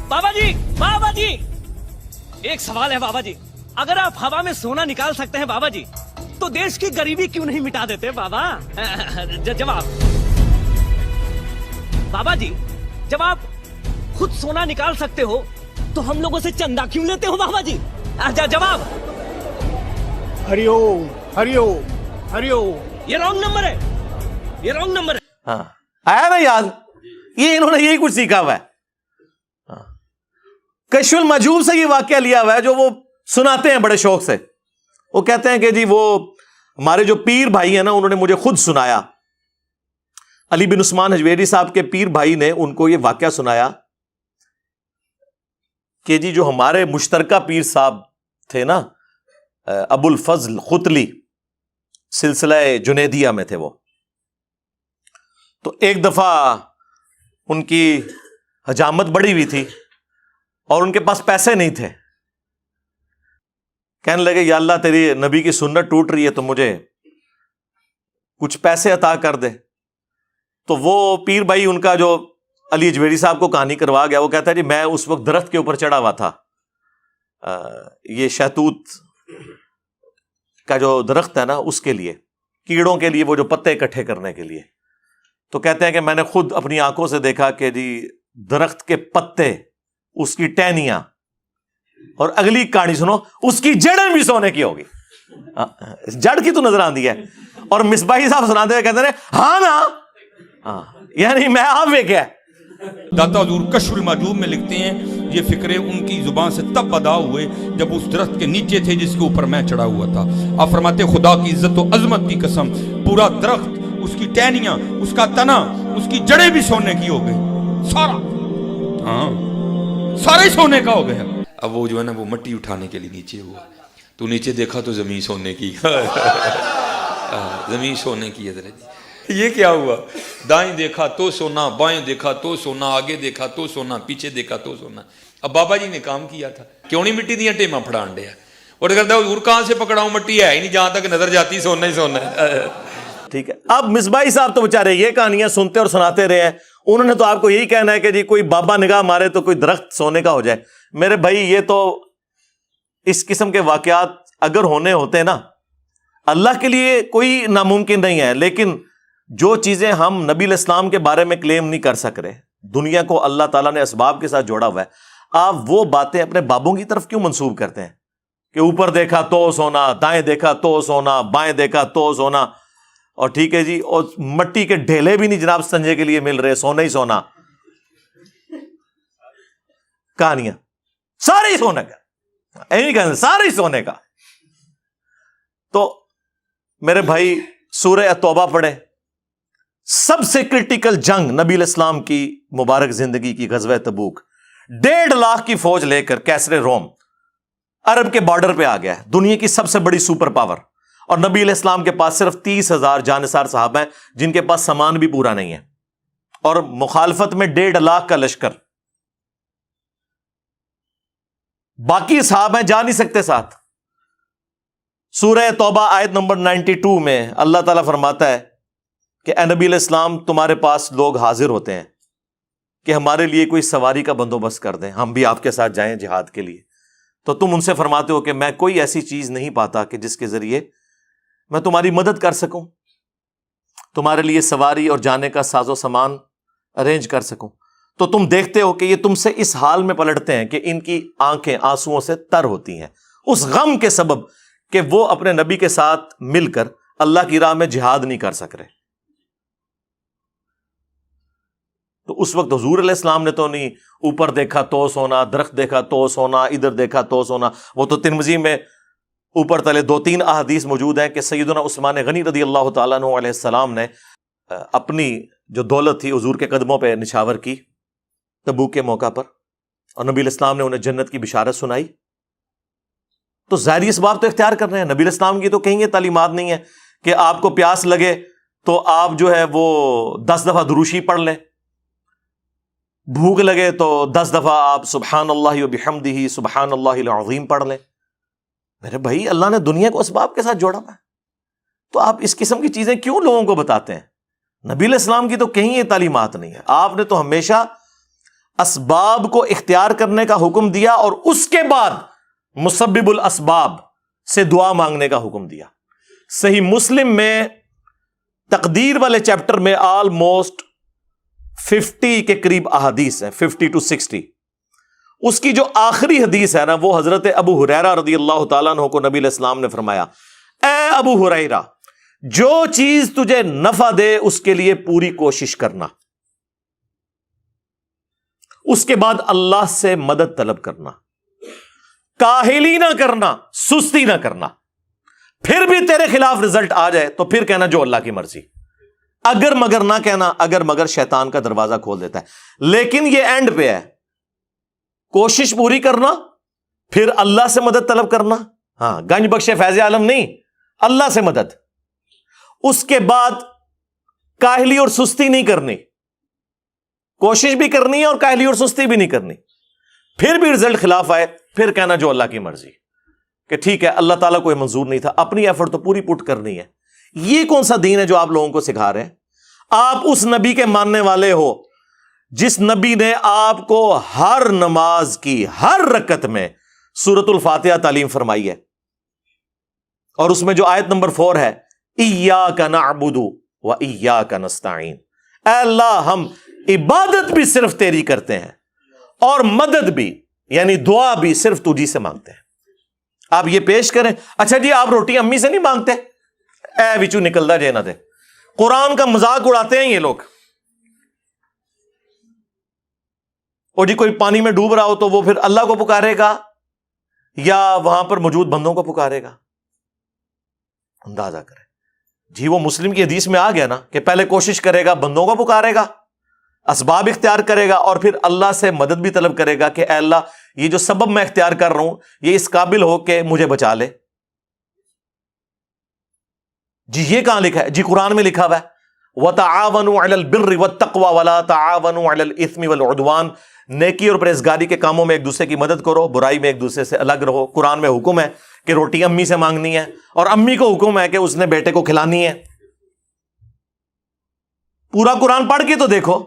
بابا جی، بابا جی، ایک سوال ہے بابا جی، اگر آپ ہوا میں سونا نکال سکتے ہیں بابا جی تو دیش کی غریبی کیوں نہیں مٹا دیتے بابا؟ جواب بابا جی، جب آپ خود سونا نکال سکتے ہو تو ہم لوگوں سے چندہ کیوں لیتے ہو بابا جی؟ جواب ہری اوم، ہری اوم، ہری اوم۔ یہ رانگ نمبر ہے، یہ رانگ نمبر ہے۔ ہاں آیا نا یاد؟ یہ انہوں نے یہی کچھ سیکھا ہوا ہے. کشف المحجوب سے یہ واقعہ لیا ہوا ہے جو وہ سناتے ہیں بڑے شوق سے. وہ کہتے ہیں کہ جی وہ ہمارے جو پیر بھائی ہیں نا انہوں نے مجھے خود سنایا. علی بن عثمان حجویری صاحب کے پیر بھائی نے ان کو یہ واقعہ سنایا کہ جی جو ہمارے مشترکہ پیر صاحب تھے نا ابو الفضل خطلی سلسلہ جنیدیہ میں تھے وہ. تو ایک دفعہ ان کی حجامت بڑی ہوئی تھی اور ان کے پاس پیسے نہیں تھے. کہنے لگے یا اللہ تیری نبی کی سنت ٹوٹ رہی ہے تو مجھے کچھ پیسے عطا کر دے. تو وہ پیر بھائی ان کا جو علی اجویری صاحب کو کہانی کروا گیا وہ کہتا ہے جی میں اس وقت درخت کے اوپر چڑھا ہوا تھا, یہ شہتوت کا جو درخت ہے نا اس کے لیے, کیڑوں کے لیے وہ جو پتے اکٹھے کرنے کے لیے. تو کہتے ہیں کہ میں نے خود اپنی آنکھوں سے دیکھا کہ جی درخت کے پتے, اس کی ٹہنیاں, اور اگلی کہانی سنو اس کی جڑیں بھی سونے کی ہوگی. جڑ کی تو نظر آندی ہے. اور مصباحی صاحب سناتے ہوئے کہتے ہیں ہاں نا, یعنی میں آپ کیا. داتا حضور کشف المحجوب میں لکھتے ہیں یہ فکرے ان کی زبان سے تب ادا ہوئے جب اس درخت کے نیچے تھے جس کے اوپر میں چڑھا ہوا تھا. آپ فرماتے خدا کی عزت و عظمت کی قسم پورا درخت, اس کی ٹہنیاں, اس کا تنا, اس کی جڑیں بھی سونے کی ہو گئی. سارا, ہاں سارا ہی سونے کا ہو گیا. اب وہ جو ہے نا وہ مٹی اٹھانے کے لیے نیچے ہوا, تو نیچے دیکھا تو زمین سونے کی. زمین سونے کی ہے. یہ کیا ہوا؟ دائیں دیکھا تو سونا, بائیں دیکھا تو سونا, آگے دیکھا تو سونا, پیچھے دیکھا تو سونا. اب بابا جی نے کام کیا تھا, کیوں نہیں مٹی دیا ٹیما پھڑان دیا, اور کہتا ہے حضور کہاں سے پکڑاؤں, مٹی ہے ہی نہیں, جہاں تک نظر جاتی سونا ہی سونا ہے. ٹھیک ہے. اب مصباحی صاحب تو بےچارے یہ کہانیاں سنتے اور سناتے رہے ہیں, انہوں نے تو آپ کو یہی کہنا ہے کہ جی کوئی بابا نگاہ مارے تو کوئی درخت سونے کا ہو جائے. میرے بھائی یہ تو اس قسم کے واقعات اگر ہونے ہوتے نا, اللہ کے لیے کوئی ناممکن نہیں ہے, لیکن جو چیزیں ہم نبی علیہ السلام کے بارے میں کلیم نہیں کر سک رہے, دنیا کو اللہ تعالیٰ نے اسباب کے ساتھ جوڑا ہوا ہے, آپ وہ باتیں اپنے بابوں کی طرف کیوں منسوب کرتے ہیں کہ اوپر دیکھا تو سونا, دائیں دیکھا تو سونا, بائیں دیکھا تو سونا, اور ٹھیک ہے جی, اور مٹی کے ڈھیلے بھی نہیں جناب سنجے کے لیے مل رہے, سونا ہی سونا. کہانیاں سارے ہی سونے کا, ایویں کہتے سارے ہی سونے کا. تو میرے بھائی سورہ توبہ پڑھے. سب سے کرٹیکل جنگ نبی علیہ السلام کی مبارک زندگی کی غزوہ تبوک, 1.5 لاکھ کی فوج لے کر کیسر روم عرب کے بارڈر پہ آ گیا ہے, دنیا کی سب سے بڑی سپر پاور, اور نبی علیہ السلام کے پاس صرف 30,000 جانثار صحابہ ہیں جن کے پاس سامان بھی پورا نہیں ہے, اور مخالفت میں 1.5 لاکھ کا لشکر. باقی صحابہ ہیں جا نہیں سکتے ساتھ. سورہ توبہ آیت نمبر 92 میں اللہ تعالیٰ فرماتا ہے کہ اے نبی علیہ السلام تمہارے پاس لوگ حاضر ہوتے ہیں کہ ہمارے لیے کوئی سواری کا بندوبست کر دیں, ہم بھی آپ کے ساتھ جائیں جہاد کے لیے. تو تم ان سے فرماتے ہو کہ میں کوئی ایسی چیز نہیں پاتا کہ جس کے ذریعے میں تمہاری مدد کر سکوں, تمہارے لیے سواری اور جانے کا ساز و سامان ارینج کر سکوں. تو تم دیکھتے ہو کہ یہ تم سے اس حال میں پلٹتے ہیں کہ ان کی آنکھیں آنسوؤں سے تر ہوتی ہیں, اس غم کے سبب کہ وہ اپنے نبی کے ساتھ مل کر اللہ کی راہ میں جہاد نہیں کر سک رہے. تو اس وقت حضور علیہ السلام نے تو نہیں اوپر دیکھا تو سونا, درخت دیکھا تو سونا, ادھر دیکھا تو سونا. وہ تو ترمذی میں اوپر تلے 2-3 احادیث موجود ہیں کہ سیدنا عثمان غنی رضی اللہ تعالیٰ عنہ علیہ السلام نے اپنی جو دولت تھی حضور کے قدموں پہ نشاور کی تبوک کے موقع پر, اور نبی علیہ السلام نے انہیں جنت کی بشارت سنائی. تو ظاہری اسباب تو اختیار کر رہے ہیں. نبی علیہ السلام کی تو کہیں یہ تعلیمات نہیں ہے کہ آپ کو پیاس لگے تو آپ جو ہے وہ 10 دفعہ دروشی پڑھ لیں, بھوک لگے تو 10 دفعہ آپ سبحان اللہ و بحمدہ سبحان اللہ العظیم پڑھ لیں. میرے بھائی اللہ نے دنیا کو اسباب کے ساتھ جوڑا ہوا ہے, تو آپ اس قسم کی چیزیں کیوں لوگوں کو بتاتے ہیں؟ نبی علیہ السلام کی تو کہیں یہ تعلیمات نہیں ہے. آپ نے تو ہمیشہ اسباب کو اختیار کرنے کا حکم دیا, اور اس کے بعد مسبب الاسباب سے دعا مانگنے کا حکم دیا. صحیح مسلم میں تقدیر والے چیپٹر میں آلموسٹ 50 کے قریب احادیث ہیں, 50 to 60. اس کی جو آخری حدیث ہے نا وہ حضرت ابو ہریرہ رضی اللہ تعالیٰ عنہ کو نبی علیہ السلام نے فرمایا, اے ابو ہریرہ جو چیز تجھے نفع دے اس کے لیے پوری کوشش کرنا، اس کے بعد اللہ سے مدد طلب کرنا، کاہلی نہ کرنا، سستی نہ کرنا۔ پھر بھی تیرے خلاف رزلٹ آ جائے تو پھر کہنا جو اللہ کی مرضی، اگر مگر نہ کہنا، اگر مگر شیطان کا دروازہ کھول دیتا ہے۔ لیکن یہ اینڈ پہ ہے، کوشش پوری کرنا، پھر اللہ سے مدد طلب کرنا۔ ہاں، گنج بخش فیض عالم نہیں، اللہ سے مدد۔ اس کے بعد کاہلی اور سستی نہیں کرنی، کوشش بھی کرنی ہے اور کاہلی اور سستی بھی نہیں کرنی۔ پھر بھی رزلٹ خلاف آئے، پھر کہنا جو اللہ کی مرضی، کہ ٹھیک ہے اللہ تعالیٰ کو یہ منظور نہیں تھا، اپنی ایفرٹ تو پوری پٹ کرنی ہے۔ یہ کون سا دین ہے جو آپ لوگوں کو سکھا رہے ہیں؟ آپ اس نبی کے ماننے والے ہو جس نبی نے آپ کو ہر نماز کی ہر رکعت میں سورۃ الفاتحہ تعلیم فرمائی ہے، اور اس میں جو آیت نمبر 4 ہے، ایاک نعبد و ایاک نستعین، اے اللہ ہم عبادت بھی صرف تیری کرتے ہیں اور مدد بھی، یعنی دعا بھی صرف تجھی سے مانگتے ہیں۔ آپ یہ پیش کریں، اچھا جی آپ روٹی امی سے نہیں مانگتے، اے وچو نکلدا جے نہ دے۔ قرآن کا مذاق اڑاتے ہیں یہ لوگ، اور جی کوئی پانی میں ڈوب رہا ہو تو وہ پھر اللہ کو پکارے گا یا وہاں پر موجود بندوں کو پکارے گا؟ اندازہ کریں جی، وہ مسلم کی حدیث میں آ گیا نا کہ پہلے کوشش کرے گا، بندوں کو پکارے گا، اسباب اختیار کرے گا، اور پھر اللہ سے مدد بھی طلب کرے گا کہ اے اللہ یہ جو سبب میں اختیار کر رہا ہوں یہ اس قابل ہو کہ مجھے بچا لے۔ جی یہ کہاں لکھا ہے؟ جی قرآن میں لکھا ہوا ہے وَتَعَاوَنُوا عَلَى الْبِرِّ وَالتَّقْوَى وَلَا تَعَاوَنُوا عَلَى الْإِثْمِ وَالْعُدْوَانِ، نیکی اور پرہیزگاری کے کاموں میں ایک دوسرے کی مدد کرو، برائی میں ایک دوسرے سے الگ رہو۔ قرآن میں حکم ہے کہ روٹی امی سے مانگنی ہے، اور امی کو حکم ہے کہ اس نے بیٹے کو کھلانی ہے۔ پورا قرآن پڑھ کے تو دیکھو،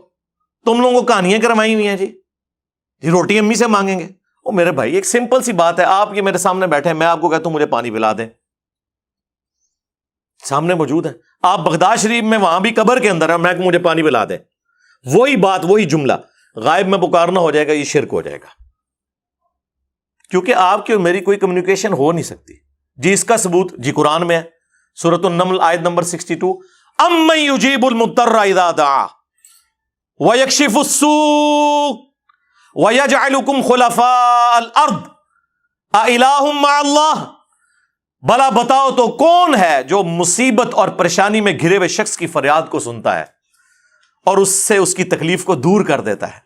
تم لوگوں کو کہانیاں کروائی ہوئی ہیں جی روٹی امی سے مانگیں گے۔ او میرے بھائی ایک سمپل سی بات ہے، آپ یہ میرے سامنے بیٹھے ہیں، میں آپ کو کہتا ہوں مجھے پانی پلا دیں، سامنے موجود ہے، آپ بغداد شریف میں وہاں بھی قبر کے اندر ہے، میں کہ مجھے پانی پلا دیں، وہی بات وہی جملہ غائب میں پکارنا ہو جائے گا، یہ شرک ہو جائے گا، کیونکہ آپ کی اور میری کوئی کمیونیکیشن ہو نہیں سکتی۔ جی اس کا ثبوت جی قرآن میں ہے، سورۃ النمل آیت نمبر 62، امن یجیب المضطر اذا دعا ویکشف السوء ویجعلکم خلفاء الارض االہ مع اللہ، بلا بتاؤ تو کون ہے جو مصیبت اور پریشانی میں گھرے ہوئے شخص کی فریاد کو سنتا ہے اور اس سے اس کی تکلیف کو دور کر دیتا ہے،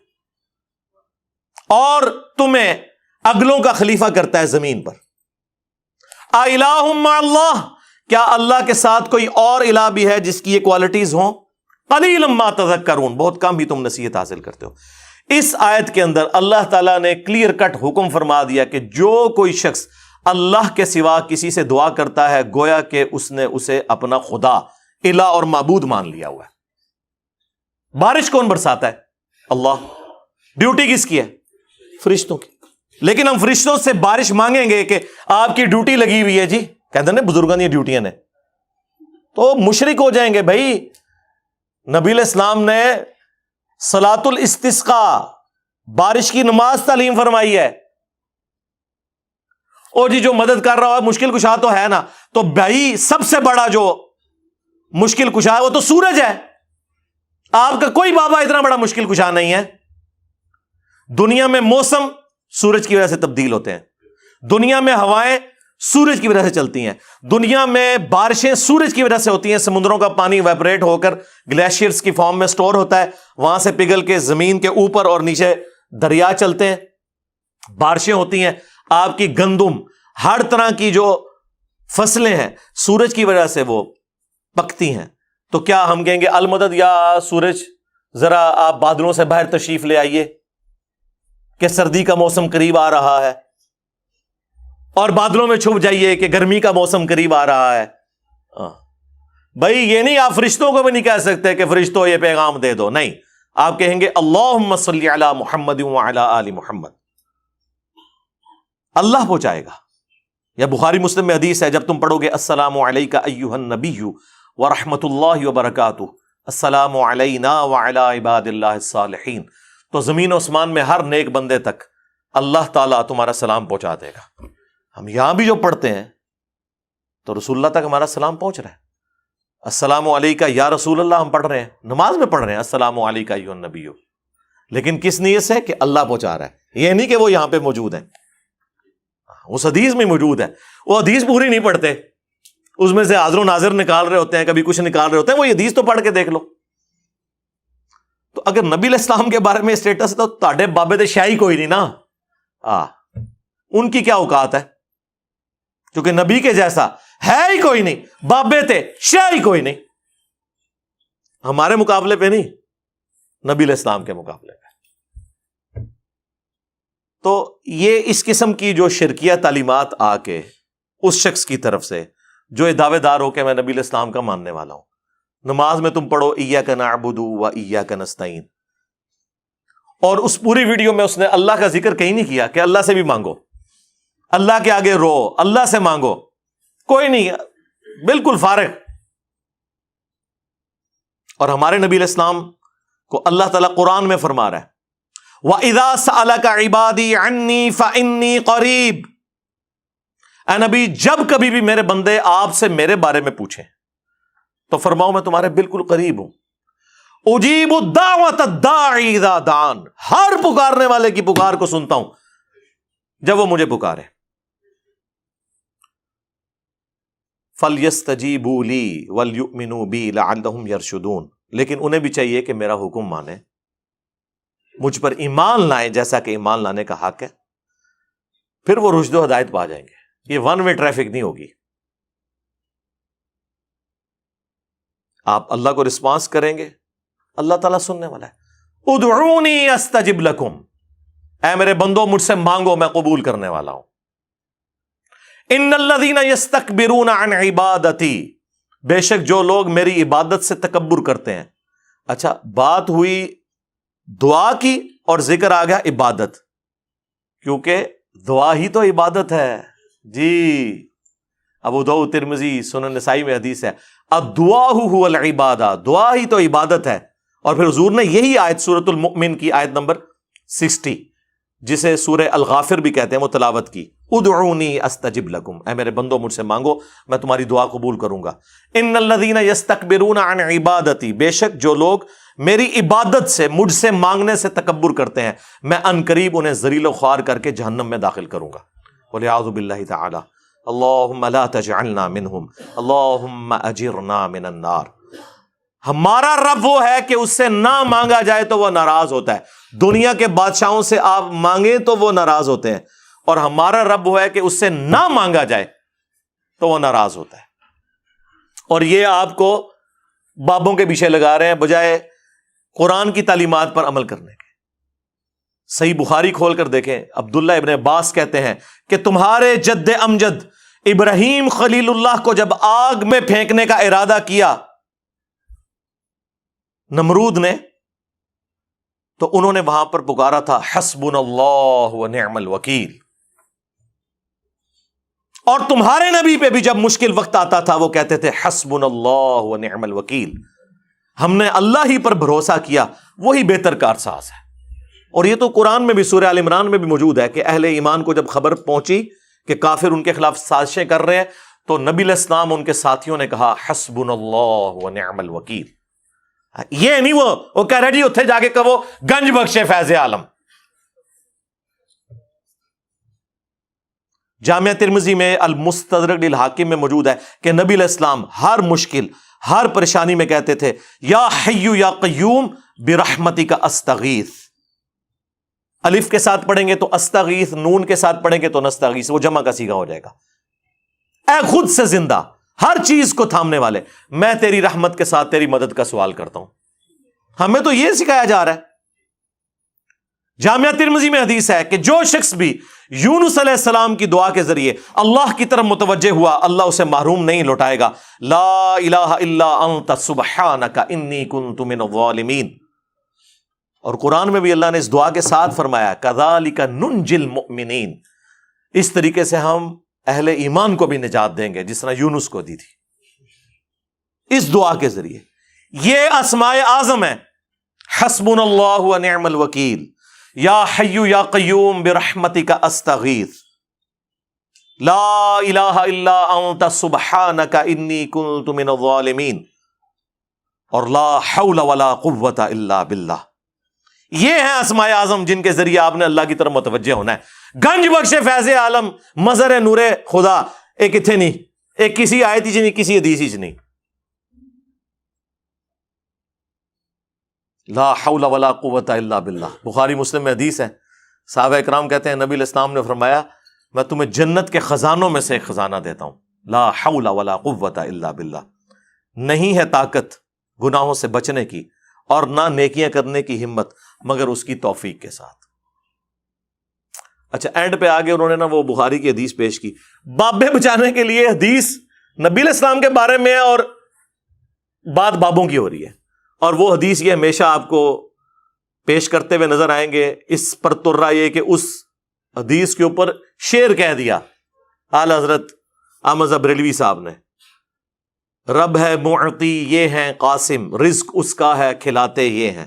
اور تمہیں اگلوں کا خلیفہ کرتا ہے زمین پر۔ االہ مع اللہ، کیا اللہ کے ساتھ کوئی اور الہ بھی ہے جس کی یہ کوالٹیز ہوں؟ قلیلا ما تذکرون، بہت کم ہی تم نصیحت حاصل کرتے ہو۔ اس آیت کے اندر اللہ تعالیٰ نے کلیئر کٹ حکم فرما دیا کہ جو کوئی شخص اللہ کے سوا کسی سے دعا کرتا ہے گویا کہ اس نے اسے اپنا خدا، الہ اور معبود مان لیا ہوا ہے۔ بارش کون برساتا ہے؟ اللہ۔ ڈیوٹی کس کی ہے؟ فرشتوں کی۔ لیکن ہم فرشتوں سے بارش مانگیں گے کہ آپ کی ڈیوٹی لگی ہوئی ہے جی، کہتے ہیں بزرگوں کی ڈیوٹیاں نے، تو مشرک ہو جائیں گے بھائی۔ نبی علیہ السلام نے صلاۃ الاستسقاء، بارش کی نماز تعلیم فرمائی ہے۔ اور جی جو مدد کر رہا ہے مشکل کشا تو ہے نا، تو بھائی سب سے بڑا جو مشکل کشا ہے وہ تو سورج ہے، آپ کا کوئی بابا اتنا بڑا مشکل کشا نہیں ہے۔ دنیا میں موسم سورج کی وجہ سے تبدیل ہوتے ہیں، دنیا میں ہوائیں سورج کی وجہ سے چلتی ہیں، دنیا میں بارشیں سورج کی وجہ سے ہوتی ہیں، سمندروں کا پانی ویپریٹ ہو کر گلیشیئرز کی فارم میں سٹور ہوتا ہے، وہاں سے پگھل کے زمین کے اوپر اور نیچے دریا چلتے ہیں، بارشیں ہوتی ہیں۔ آپ کی گندم، ہر طرح کی جو فصلیں ہیں سورج کی وجہ سے وہ پکتی ہیں۔ تو کیا ہم کہیں گے المدد یا سورج ذرا آپ بادلوں سے باہر تشریف لے آئیے کہ سردی کا موسم قریب آ رہا ہے، اور بادلوں میں چھپ جائیے کہ گرمی کا موسم قریب آ رہا ہے؟ بھائی یہ نہیں، آپ فرشتوں کو بھی نہیں کہہ سکتے کہ فرشتوں یہ پیغام دے دو، نہیں، آپ کہیں گے اللہم صلی علی محمد وعلی آل محمد، اللہ پہنچائے گا۔ یا بخاری مسلم میں حدیث ہے، جب تم پڑھو گے السلام علیک ایھا النبی ورحمۃ اللہ وبرکاتہ، السلام علینا وعلی عباد اللہ الصالحین، تو زمین و آسمان میں ہر نیک بندے تک اللہ تعالیٰ تمہارا سلام پہنچا دے گا۔ ہم یہاں بھی جو پڑھتے ہیں تو رسول اللہ تک ہمارا سلام پہنچ رہا ہے۔ السلام علیکہ یا رسول اللہ ہم پڑھ رہے ہیں، نماز میں پڑھ رہے ہیں السلام علیکہ ایھا النبی، لیکن کس نیت سے؟ کہ اللہ پہنچا رہا ہے، یہ نہیں کہ وہ یہاں پہ موجود ہیں، اس حدیث میں موجود ہے، وہ حدیث پوری نہیں پڑھتے، اس میں سے حاضر و ناظر نکال رہے ہوتے ہیں، کبھی کچھ نکال رہے ہوتے ہیں، وہ حدیث تو پڑھ کے دیکھ لو۔ تو اگر نبی علیہ السلام کے بارے میں اسٹیٹس تو تاڑے بابے دے شاہی کوئی نہیں نا، ان کی کیا اوقات ہے؟ کیونکہ نبی کے جیسا ہے ہی کوئی نہیں، بابے تے شاہی کوئی نہیں، ہمارے مقابلے پہ نہیں، نبی علیہ السلام کے مقابلے پہ۔ تو یہ اس قسم کی جو شرکیہ تعلیمات آ کے اس شخص کی طرف سے جو دعوے دار ہو کہ میں نبی علیہ السلام کا ماننے والا ہوں، نماز میں تم پڑھو ایاک نعبد و ایاک نستعین، اور اس پوری ویڈیو میں اس نے اللہ کا ذکر کہیں نہیں کیا کہ اللہ سے بھی مانگو، اللہ کے آگے رو، اللہ سے مانگو، کوئی نہیں، بالکل فارغ۔ اور ہمارے نبی علیہ السلام کو اللہ تعالیٰ قرآن میں فرما رہا ہے وَإِذَا سَأَلَكَ عِبَادِي عَنِّي فَإِنِّي قَرِيبٌ، اے نبی جب کبھی بھی میرے بندے آپ سے میرے بارے میں پوچھیں تو فرماؤ میں تمہارے بالکل قریب ہوں، اجیب الدعوۃ الداعی اذا دعان، ہر پکارنے والے کی پکار کو سنتا ہوں جب وہ مجھے پکارے۔ فَلْيَسْتَجِيبُوا لِي وَلْيُؤْمِنُوا بِي لَعَلَّهُمْ يَرْشُدُونَ، لیکن انہیں بھی چاہیے کہ میرا حکم مانے، مجھ پر ایمان لائیں جیسا کہ ایمان لانے کا حق ہے، پھر وہ رشد و ہدایت پا جائیں گے۔ یہ ون وے ٹریفک نہیں ہوگی، آپ اللہ کو رسپانس کریں گے، اللہ تعالیٰ سننے والا ہے۔ ادعونی استجب لکم، اے میرے بندو مجھ سے مانگو میں قبول کرنے والا ہوں۔ ان الذین یستکبرون عن عبادتی، بے شک جو لوگ میری عبادت سے تکبر کرتے ہیں۔ اچھا، بات ہوئی دعا کی اور ذکر آ گیا عبادت، کیونکہ دعا ہی تو عبادت ہے جی۔ ابو داؤد، ترمذی، سنن نسائی میں حدیث ہے الدعاء هو العبادہ، دعا ہی تو عبادت ہے۔ اور پھر حضور نے یہی آیت سورۃ المؤمن کی آیت نمبر 60 جسے سورہ الغافر بھی کہتے ہیں وہ تلاوت کی، ادعونی استجب لکم، اے میرے بندو مجھ سے مانگو میں تمہاری دعا قبول کروں گا۔ ان الذین یستکبرون عن عبادتی، بے شک جو لوگ میری عبادت سے، مجھ سے مانگنے سے تکبر کرتے ہیں، میں ان قریب انہیں ذلیل و خوار کر کے جہنم میں داخل کروں گا۔ وَلِعَاذُ بِاللَّهِ تَعَالَى اللہم لا تجعلنا منہم اللہم اجرنا من النار۔ ہمارا رب وہ ہے کہ اس سے نہ مانگا جائے تو وہ ناراض ہوتا ہے، دنیا کے بادشاہوں سے آپ مانگیں تو وہ ناراض ہوتے ہیں، اور ہمارا رب وہ ہے کہ اس سے نہ مانگا جائے تو وہ ناراض ہوتا ہے۔ اور یہ آپ کو بابوں کے پیچھے لگا رہے ہیں بجائے قرآن کی تعلیمات پر عمل کرنے کے۔ صحیح بخاری کھول کر دیکھیں، عبداللہ ابن عباس کہتے ہیں کہ تمہارے جد امجد ابراہیم خلیل اللہ کو جب آگ میں پھینکنے کا ارادہ کیا نمرود نے، تو انہوں نے وہاں پر پکارا تھا حسبنا اللہ ونعم الوکیل۔ اور تمہارے نبی پہ بھی جب مشکل وقت آتا تھا وہ کہتے تھے حسبنا اللہ ونعم الوکیل، ہم نے اللہ ہی پر بھروسہ کیا، وہی بہتر کارساز ہے۔ اور یہ تو قرآن میں بھی سورہ آل عمران میں بھی موجود ہے کہ اہل ایمان کو جب خبر پہنچی کہ کافر ان کے خلاف سازشیں کر رہے ہیں تو نبی علیہ السلام ان کے ساتھیوں نے کہا حسبنا اللہ ونعم الوکیل۔ یہ نہیں وہ کہہ رہے جی اتھے جا کے کہو گنج بخشے فیض عالم۔ جامعہ ترمذی میں المستدرک للحاکم میں موجود ہے کہ نبی علیہ السلام ہر مشکل، ہر پریشانی میں کہتے تھے یا حی یا قیوم برحمتک استغیث۔ الف کے ساتھ پڑھیں گے تو استغیث، نون کے ساتھ پڑھیں گے تو نستغیث، وہ جمع کا صیغہ ہو جائے گا۔ اے خود سے زندہ، ہر چیز کو تھامنے والے، میں تیری رحمت کے ساتھ تیری مدد کا سوال کرتا ہوں۔ ہمیں تو یہ سکھایا جا رہا ہے۔ جامعہ ترمذی میں حدیث ہے کہ جو شخص بھی یونس علیہ السلام کی دعا کے ذریعے اللہ کی طرف متوجہ ہوا اللہ اسے محروم نہیں لوٹائے گا۔ لا الہ الا انت سبحانک انی کنت من الظالمین۔ اور قرآن میں بھی اللہ نے اس دعا کے ساتھ فرمایا کذالک ننجی المؤمنین، اس طریقے سے ہم اہل ایمان کو بھی نجات دیں گے جس طرح یونس کو دی تھی اس دعا کے ذریعے۔ یہ اسماء اعظم ہے، حسبنا اللہ ونعم الوکیل، یا حی یا قیوم برحمتک استغیث۔ لا الہ الا انت سبحانک انی کنت من الظالمین، اور لا حول ولا قوت الا باللہ۔ یہ ہیں اسماء اعظم جن کے ذریعے آپ نے اللہ کی طرف متوجہ ہونا ہے۔ گنج بخش فیض عالم مظہر نور خدا ایک اتنے نہیں، ایک کسی آیت ہی نہیں، کسی حدیث ہی نہیں۔ لا حول ولا قوت الا باللہ۔ بخاری مسلم میں حدیث ہے، صحابہ اکرام کہتے ہیں نبی علیہ السلام نے فرمایا میں تمہیں جنت کے خزانوں میں سے ایک خزانہ دیتا ہوں، لا حول ولا قوت الا باللہ۔ نہیں ہے طاقت گناہوں سے بچنے کی اور نہ نیکیاں کرنے کی ہمت مگر اس کی توفیق کے ساتھ۔ اچھا، اینڈ پہ آگے انہوں نے نا وہ بخاری کی حدیث پیش کی، بابے بچانے کے لیے حدیث نبی علیہ السلام کے بارے میں ہے اور بات بابوں کی ہو رہی ہے، اور وہ حدیث یہ ہمیشہ آپ کو پیش کرتے ہوئے نظر آئیں گے۔ اس پر ترا یہ کہ اس حدیث کے اوپر شعر کہہ دیا اعلی حضرت احمد بریلوی صاحب نے، رب ہے معطی یہ ہیں قاسم، رزق اس کا ہے کھلاتے یہ ہیں۔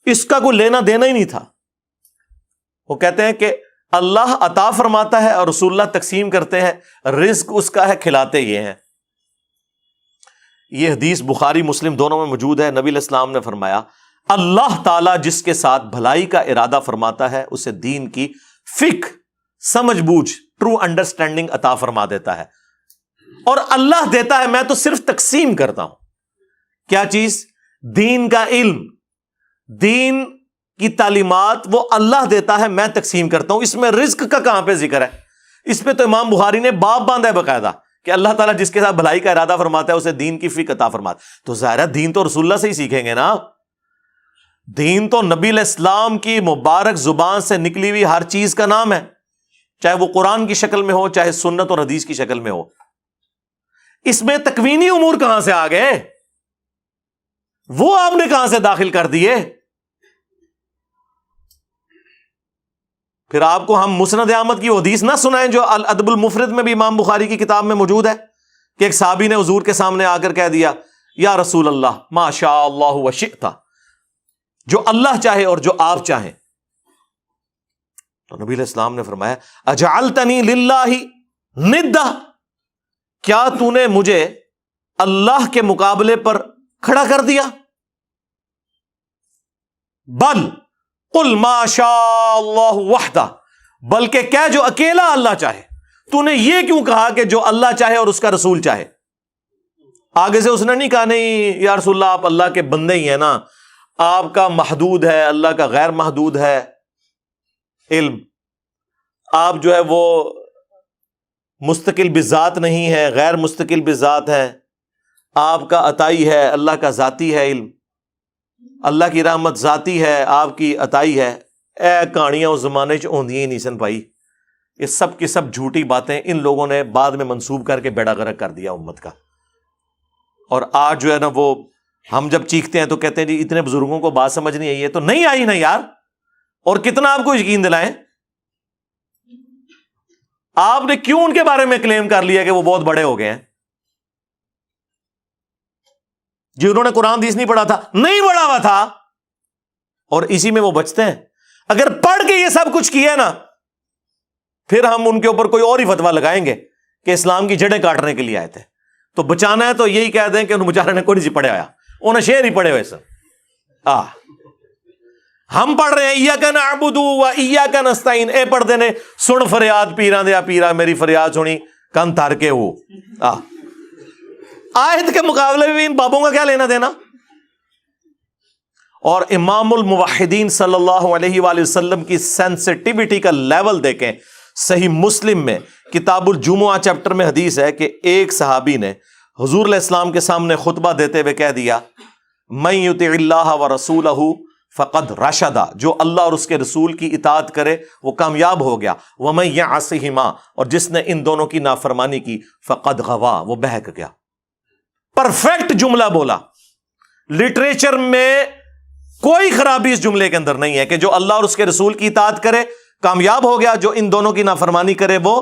اس کا کوئی لینا دینا ہی نہیں تھا۔ وہ کہتے ہیں کہ اللہ عطا فرماتا ہے اور رسول اللہ تقسیم کرتے ہیں، رزق اس کا ہے کھلاتے یہ ہیں۔ یہ حدیث بخاری مسلم دونوں میں موجود ہے۔ نبی علیہ السلام نے فرمایا اللہ تعالیٰ جس کے ساتھ بھلائی کا ارادہ فرماتا ہے اسے دین کی فقہ، سمجھ بوجھ، ٹرو انڈرسٹینڈنگ عطا فرما دیتا ہے، اور اللہ دیتا ہے، میں تو صرف تقسیم کرتا ہوں۔ کیا چیز؟ دین کا علم، دین کی تعلیمات وہ اللہ دیتا ہے، میں تقسیم کرتا ہوں۔ اس میں رزق کا کہاں پہ ذکر ہے؟ اس پہ تو امام بخاری نے باب باندھا ہے باقاعدہ کہ اللہ تعالیٰ جس کے ساتھ بھلائی کا ارادہ فرماتا ہے اسے دین کی فقہ عطا فرماتا ہے۔ تو ظاہر ہے دین تو رسول اللہ سے ہی سیکھیں گے نا، دین تو نبی علیہ السلام کی مبارک زبان سے نکلی ہوئی ہر چیز کا نام ہے، چاہے وہ قرآن کی شکل میں ہو چاہے سنت اور حدیث کی شکل میں ہو۔ اس میں تکوینی امور کہاں سے آ گئے؟ وہ آپ نے کہاں سے داخل کر دیے؟ پھر آپ کو ہم مسند احمد کی وہ حدیث نہ سنائیں جو الادب المفرد میں بھی امام بخاری کی کتاب میں موجود ہے کہ ایک صحابی نے حضور کے سامنے آ کر کہہ دیا یا رسول اللہ ما شاء اللہ وشئت، جو اللہ چاہے اور جو آپ چاہیں۔ تو نبی علیہ السلام نے فرمایا اجعلتنی للہ ندہ، کیا تو نے مجھے اللہ کے مقابلے پر کھڑا کر دیا؟ بل قل ما شاء اللہ وحدہ، بلکہ کیا جو اکیلا اللہ چاہے۔ تو نے یہ کیوں کہا کہ جو اللہ چاہے اور اس کا رسول چاہے؟ آگے سے اس نے نہیں کہا نہیں یا رسول اللہ آپ اللہ کے بندے ہی ہیں نا، آپ کا محدود ہے، اللہ کا غیر محدود ہے علم، آپ جو ہے وہ مستقل بذات نہیں ہے، غیر مستقل بذات ہے، آپ کا عطائی ہے، اللہ کا ذاتی ہے علم، اللہ کی رحمت ذاتی ہے، آپ کی عطائی ہے۔ اے کہانیاں اس زمانے چ ہوندیاں ہی نہیں سن بھائی، یہ سب کی سب جھوٹی باتیں ان لوگوں نے بعد میں منسوب کر کے بیڑا غرق کر دیا امت کا۔ اور آج جو ہے نا وہ ہم جب چیختے ہیں تو کہتے ہیں جی اتنے بزرگوں کو بات سمجھ نہیں آئی ہے، تو نہیں آئی نا یار، اور کتنا آپ کو یقین دلائیں؟ آپ نے کیوں ان کے بارے میں کلیم کر لیا کہ وہ بہت بڑے ہو گئے ہیں؟ جی انہوں نے قرآن حدیث نہیں پڑھا تھا، نہیں پڑھا ہوا تھا، اور اسی میں وہ بچتے ہیں۔ اگر پڑھ کے یہ سب کچھ کیا نا پھر ہم ان کے اوپر کوئی اور ہی فتویٰ لگائیں گے کہ اسلام کی جڑیں کاٹنے کے لیے آئے تھے۔ تو بچانا ہے تو یہی کہہ دیں کہ انہوں بیچارے نے کوئی نہیں پڑھے آیا، انہیں شعر ہی پڑھے ہوئے سر۔ ہم پڑھ رہے ہیں ایاک نعبد و ایاک نستعین، اے پڑھ دینے سن فریاد پیراں دیا پیرا، میری فریاد سنی کن تھر کے ہو۔ آیت کے مقابلے میں ان بابوں کا کیا لینا دینا؟ اور امام الموحدین صلی اللہ علیہ وآلہ وسلم کی سینسٹیوٹی کا لیول دیکھیں۔ صحیح مسلم میں کتاب الجمعہ چیپٹر میں حدیث ہے کہ ایک صحابی نے حضور علیہ السلام کے سامنے خطبہ دیتے ہوئے کہہ دیا من یطع اللہ ورسولہ فقد رشدا، جو اللہ اور اس کے رسول کی اطاعت کرے وہ کامیاب ہو گیا، ومن یعصہما، اور جس نے ان دونوں کی نافرمانی کی فقد غوا، وہ بہک گیا۔ پرفیکٹ جملہ بولا، لٹریچر میں کوئی خرابی اس جملے کے اندر نہیں ہے کہ جو اللہ اور اس کے رسول کی اطاعت کرے کامیاب ہو گیا، جو ان دونوں کی نافرمانی کرے وہ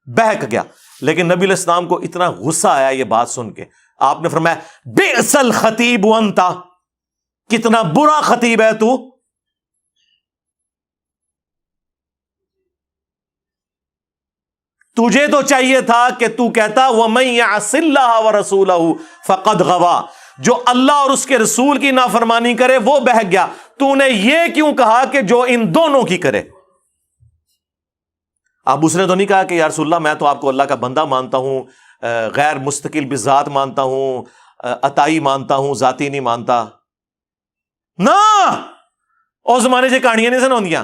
بہک گیا۔ لیکن نبی علیہ السلام کو اتنا غصہ آیا یہ بات سن کے، آپ نے فرمایا بئس الخطیب انت، کتنا برا خطیب ہے تو۔ تجھے تو چاہیے تھا کہ تو کہتا وَمَن يَعْصِ اللَّهَ وَرَسُولَهُ فَقَدْ غَوَىٰ، جو اللہ اور اس کے رسول کی نافرمانی کرے وہ بہک گیا. تو نے یہ کیوں کہا کہ جو ان دونوں کی کرے؟ اب اس نے تو نہیں کہا کہ یا رسول اللہ میں تو آپ کو اللہ کا بندہ مانتا ہوں، غیر مستقل بذات مانتا ہوں، عطائی مانتا ہوں، ذاتی نہیں مانتا. نہ اور زمانے سے کہانیاں نہیں سناؤندیاں.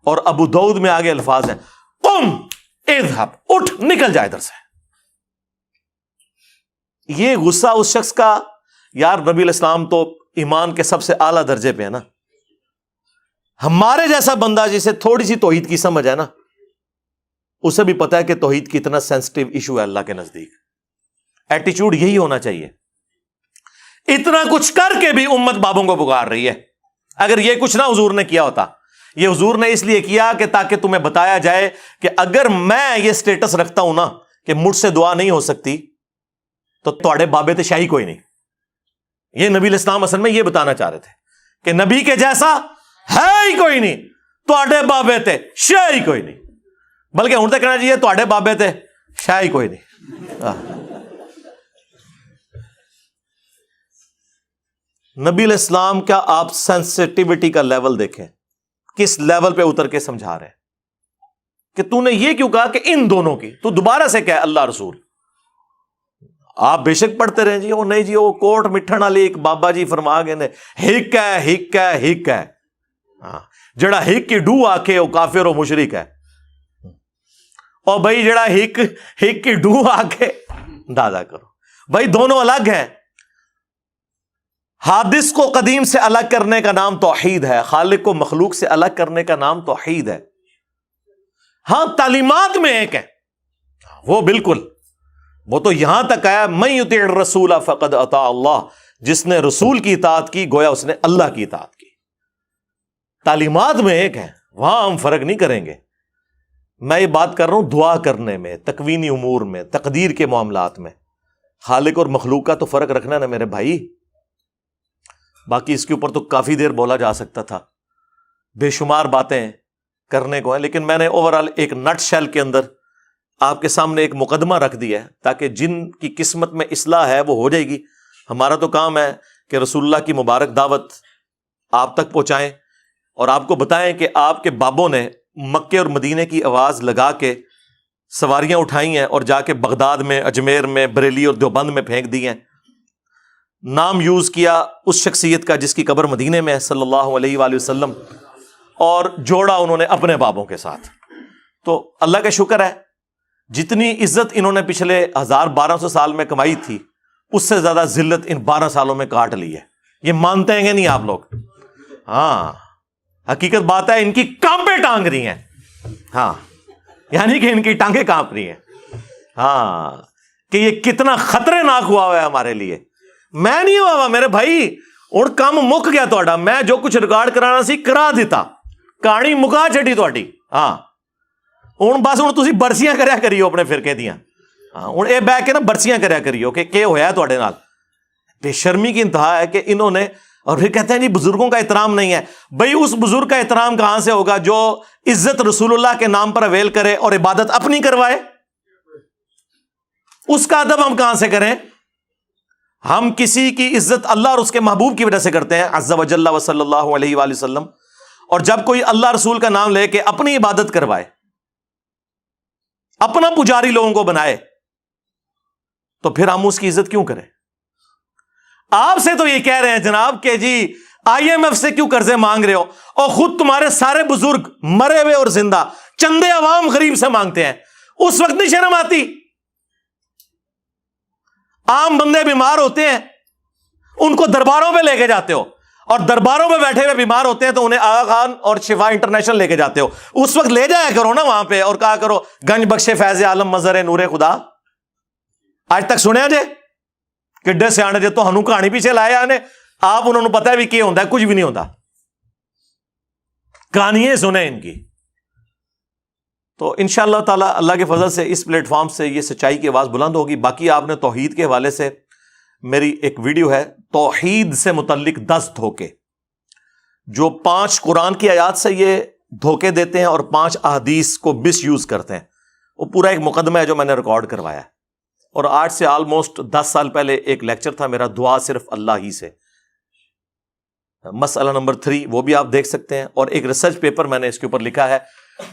اور ابو داؤد میں آگے الفاظ ہیں قم اذهب، اٹھ نکل جائے ادھر سے. یہ غصہ اس شخص کا، یار نبی علیہ السلام تو ایمان کے سب سے اعلیٰ درجے پہ ہے نا، ہمارے جیسا بندہ جسے تھوڑی سی توحید کی سمجھ ہے نا، اسے بھی پتا ہے کہ توحید کتنا سینسٹیو ایشو ہے اللہ کے نزدیک. ایٹیچیوڈ یہی ہونا چاہیے. اتنا کچھ کر کے بھی امت بابوں کو پکار رہی ہے. اگر یہ کچھ نہ حضور نے کیا ہوتا، یہ حضور نے اس لیے کیا کہ تاکہ تمہیں بتایا جائے کہ اگر میں یہ سٹیٹس رکھتا ہوں نا کہ مجھ سے دعا نہیں ہو سکتی تو تواڈے بابے تے شاہی کوئی نہیں. یہ نبی علیہ السلام اصل میں یہ بتانا چاہ رہے تھے کہ نبی کے جیسا ہے ہی کوئی نہیں، تواڈے بابے تے شاہی کوئی نہیں. بلکہ ہوں تو کہنا چاہیے تواڈے بابے تے شاہی کوئی نہیں. نبی علیہ السلام کا آپ سینسٹیوٹی کا لیول دیکھیں، کس لیول پہ اتر کے سمجھا رہے ہیں کہ تو نے یہ کیوں کہا کہ ان دونوں کی. تو دوبارہ سے کہے اللہ رسول. آپ بے شک پڑھتے رہیں جی، وہ نہیں جی وہ کوٹ مٹھن والے ایک بابا جی فرما گئے نے ہک ہے ہک ہے ہک ہے. ہاں جڑا ہک کی ڈو آکھے وہ کافر و مشرک ہے، اور بھائی جڑا ہک کی ڈو آکھے دادا کرو. بھائی دونوں الگ ہیں. حادث کو قدیم سے الگ کرنے کا نام توحید ہے، خالق کو مخلوق سے الگ کرنے کا نام توحید ہے. ہاں تعلیمات میں ایک ہے وہ، بالکل وہ تو یہاں تک آیا من یطع الرسول فقد اطاع اللہ، جس نے رسول کی اطاعت کی گویا اس نے اللہ کی اطاعت کی. تعلیمات میں ایک ہے، وہاں ہم فرق نہیں کریں گے. میں یہ بات کر رہا ہوں دعا کرنے میں، تکوینی امور میں، تقدیر کے معاملات میں. خالق اور مخلوق کا تو فرق رکھنا نا میرے بھائی. باقی اس کے اوپر تو کافی دیر بولا جا سکتا تھا، بے شمار باتیں کرنے کو ہیں، لیکن میں نے اوورال ایک نٹ شیل کے اندر آپ کے سامنے ایک مقدمہ رکھ دیا ہے تاکہ جن کی قسمت میں اصلاح ہے وہ ہو جائے گی. ہمارا تو کام ہے کہ رسول اللہ کی مبارک دعوت آپ تک پہنچائیں اور آپ کو بتائیں کہ آپ کے بابوں نے مکے اور مدینے کی آواز لگا کے سواریاں اٹھائی ہیں اور جا کے بغداد میں، اجمیر میں، بریلی اور دیوبند میں پھینک دی ہیں. نام یوز کیا اس شخصیت کا جس کی قبر مدینے میں ہے صلی اللہ علیہ وآلہ وسلم، اور جوڑا انہوں نے اپنے بابوں کے ساتھ. تو اللہ کا شکر ہے جتنی عزت انہوں نے پچھلے 1200 سال میں کمائی تھی اس سے زیادہ ذلت ان 12 سالوں میں کاٹ لی ہے. یہ مانتے ہیں کہ نہیں آپ لوگ؟ ہاں حقیقت بات ہے، ان کی کانپیں ٹانگ رہی ہیں. ہاں یعنی کہ ان کی ٹانگیں کانپ رہی ہیں. ہاں کہ یہ کتنا خطرے ناک ہوا ہے ہمارے لیے. میں نہیں ہوا میرے بھائی، اور کام مک گیا تھوڑا. میں جو کچھ ریکارڈ کرانا سی کرا دیتا، کہانی مکا چڑی تھوڑی. ہاں ہوں بس ہوں تسی برسیاں کریا کریو اپنے فرقے دیاں. ہاں ہوں یہ بہ کے نا برسیاں کریا کریو کہ ہویا ہے تواڈے نال. بے شرمی کی انتہا ہے کہ انہوں نے، اور پھر کہتے ہیں جی بزرگوں کا احترام نہیں ہے. بھائی اس بزرگ کا احترام کہاں سے ہوگا جو عزت رسول اللہ کے نام پر اویل کرے اور عبادت اپنی کروائے؟ اس کا ادب ہم کہاں سے کریں؟ ہم کسی کی عزت اللہ اور اس کے محبوب کی وجہ سے کرتے ہیں عز و جل و صلی اللہ علیہ وآلہ وسلم. اور جب کوئی اللہ رسول کا نام لے کے اپنی عبادت کروائے، اپنا پجاری لوگوں کو بنائے، تو پھر ہم اس کی عزت کیوں کریں؟ آپ سے تو یہ کہہ رہے ہیں جناب کہ جی IMF سے کیوں قرضے مانگ رہے ہو، اور خود تمہارے سارے بزرگ مرے ہوئے اور زندہ چندے عوام غریب سے مانگتے ہیں. اس وقت نہیں شرم آتی؟ عام بندے بیمار ہوتے ہیں ان کو درباروں پہ لے کے جاتے ہو، اور درباروں پہ بیٹھے ہوئے بیمار ہوتے ہیں تو انہیں آغا خان اور شفا انٹرنیشنل لے کے جاتے ہو. اس وقت لے جایا کرو نا وہاں پہ اور کہا کرو گنج بخش فیض عالم مظہر نور خدا. آج تک سنیا جے کڈے سیانے جے تو ہنو کہانی پیچھے لائے آنے، آپ انہوں نے پتا بھی کیا ہوتا ہے، کچھ بھی نہیں ہوتا. کہانیاں سنیں ان کی. تو انشاءاللہ تعالی اللہ کے فضل سے اس پلیٹ فارم سے یہ سچائی کی آواز بلند ہوگی. باقی آپ نے توحید کے حوالے سے میری ایک ویڈیو ہے توحید سے متعلق 10 دھوکے، جو 5 قرآن کی آیات سے یہ دھوکے دیتے ہیں اور 5 احادیث کو مس یوز کرتے ہیں. وہ پورا ایک مقدمہ ہے جو میں نے ریکارڈ کروایا ہے. اور آج سے آلموسٹ 10 سال پہلے ایک لیکچر تھا میرا، دعا صرف اللہ ہی سے، مسئلہ نمبر 3، وہ بھی آپ دیکھ سکتے ہیں. اور ایک ریسرچ پیپر میں نے اس کے اوپر لکھا ہے،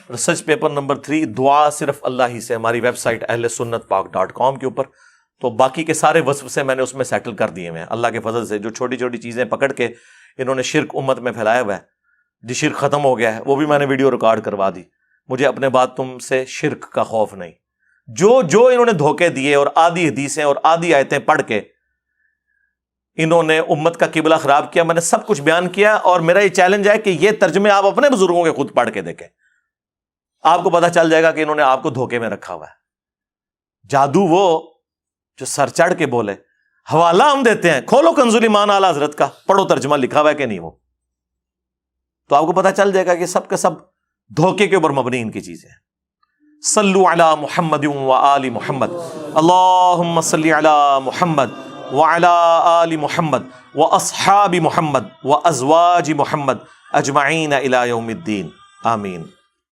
ریسرچ پیپر نمبر 3، دعا صرف اللہ ہی سے، ہماری ویب سائٹ ahlsunnatpak.com کے اوپر. تو باقی کے سارے وصف سے میں نے اس میں سیٹل کر دیے ہیں اللہ کے فضل سے. جو چھوٹی چھوٹی چیزیں پکڑ کے انہوں نے شرک امت میں پھیلایا ہوا ہے، جی شرک ختم ہو گیا ہے، وہ بھی میں نے ویڈیو ریکارڈ کروا دی. مجھے اپنے بعد تم سے شرک کا خوف نہیں. جو انہوں نے دھوکے دیے اور آدھی حدیثیں اور آدھی آیتیں پڑھ کے انہوں نے امت کا قبلہ خراب کیا، میں نے سب کچھ بیان کیا. اور میرا یہ چیلنج ہے کہ یہ ترجمے آپ اپنے بزرگوں کے خود پڑھ کے دیکھیں، آپ کو پتا چل جائے گا کہ انہوں نے آپ کو دھوکے میں رکھا ہوا ہے. جادو وہ جو سر چڑھ کے بولے. حوالہ ہم دیتے ہیں، کھولو کنز الایمان اعلی حضرت کا، پڑھو ترجمہ لکھا ہوا ہے کہ نہیں، وہ تو آپ کو پتا چل جائے گا کہ سب کے سب دھوکے کے اوپر مبنی ان کی چیزیں ہیں. صلو علی محمد و آل محمد، اللہم صلی علی محمد وعلی آل محمد واصحاب محمد وازواج محمد اجمعین الی یوم الدین، آمین.